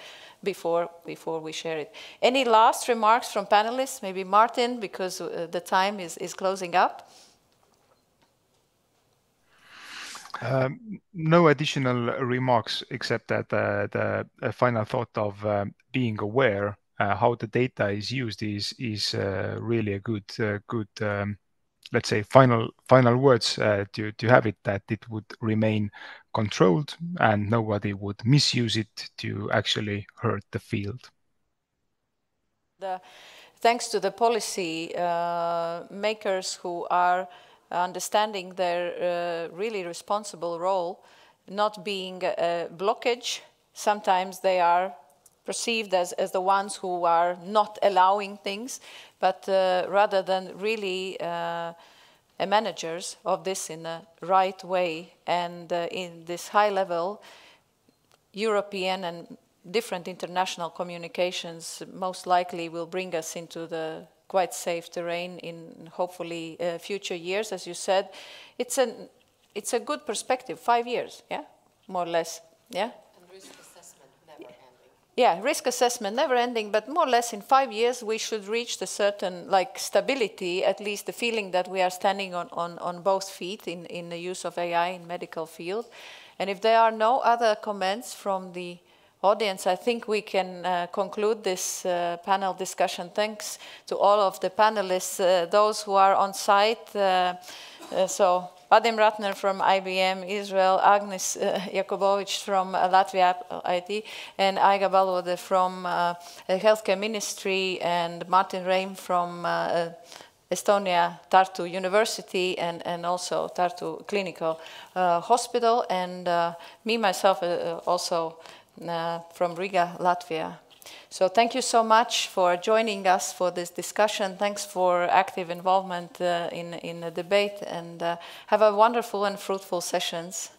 before we share it. Any last remarks from panelists? Maybe Martin, because the time is closing up. No additional remarks except that the final thought of being aware how the data is used is really a good let's say final words to have it, that it would remain controlled and nobody would misuse it to actually hurt the field. Thanks to the policy makers who are understanding their really responsible role, not being a blockage. Sometimes they are perceived as the ones who are not allowing things, but rather than really managers of this in a right way, and in this high level, European and different international communications most likely will bring us into the quite safe terrain in hopefully future years. As you said, it's a good perspective, 5 years, yeah, more or less, yeah. And risk assessment never ending. Yeah, risk assessment never ending, but more or less in 5 years we should reach the certain like stability, at least the feeling that we are standing on both feet in the use of AI in medical field. And if there are no other comments from the audience, I think we can conclude this panel discussion. Thanks to all of the panelists, those who are on site. So Vadim Ratner from IBM Israel, Agnis Jakubovics from Latvia IT, and Aiga Balode from the Healthcare Ministry, and Martin Reim from Estonia, Tartu University, and also Tartu Clinical Hospital, and me, myself, also from Riga, Latvia. So thank you so much for joining us for this discussion. Thanks for active involvement in the debate, and have a wonderful and fruitful sessions.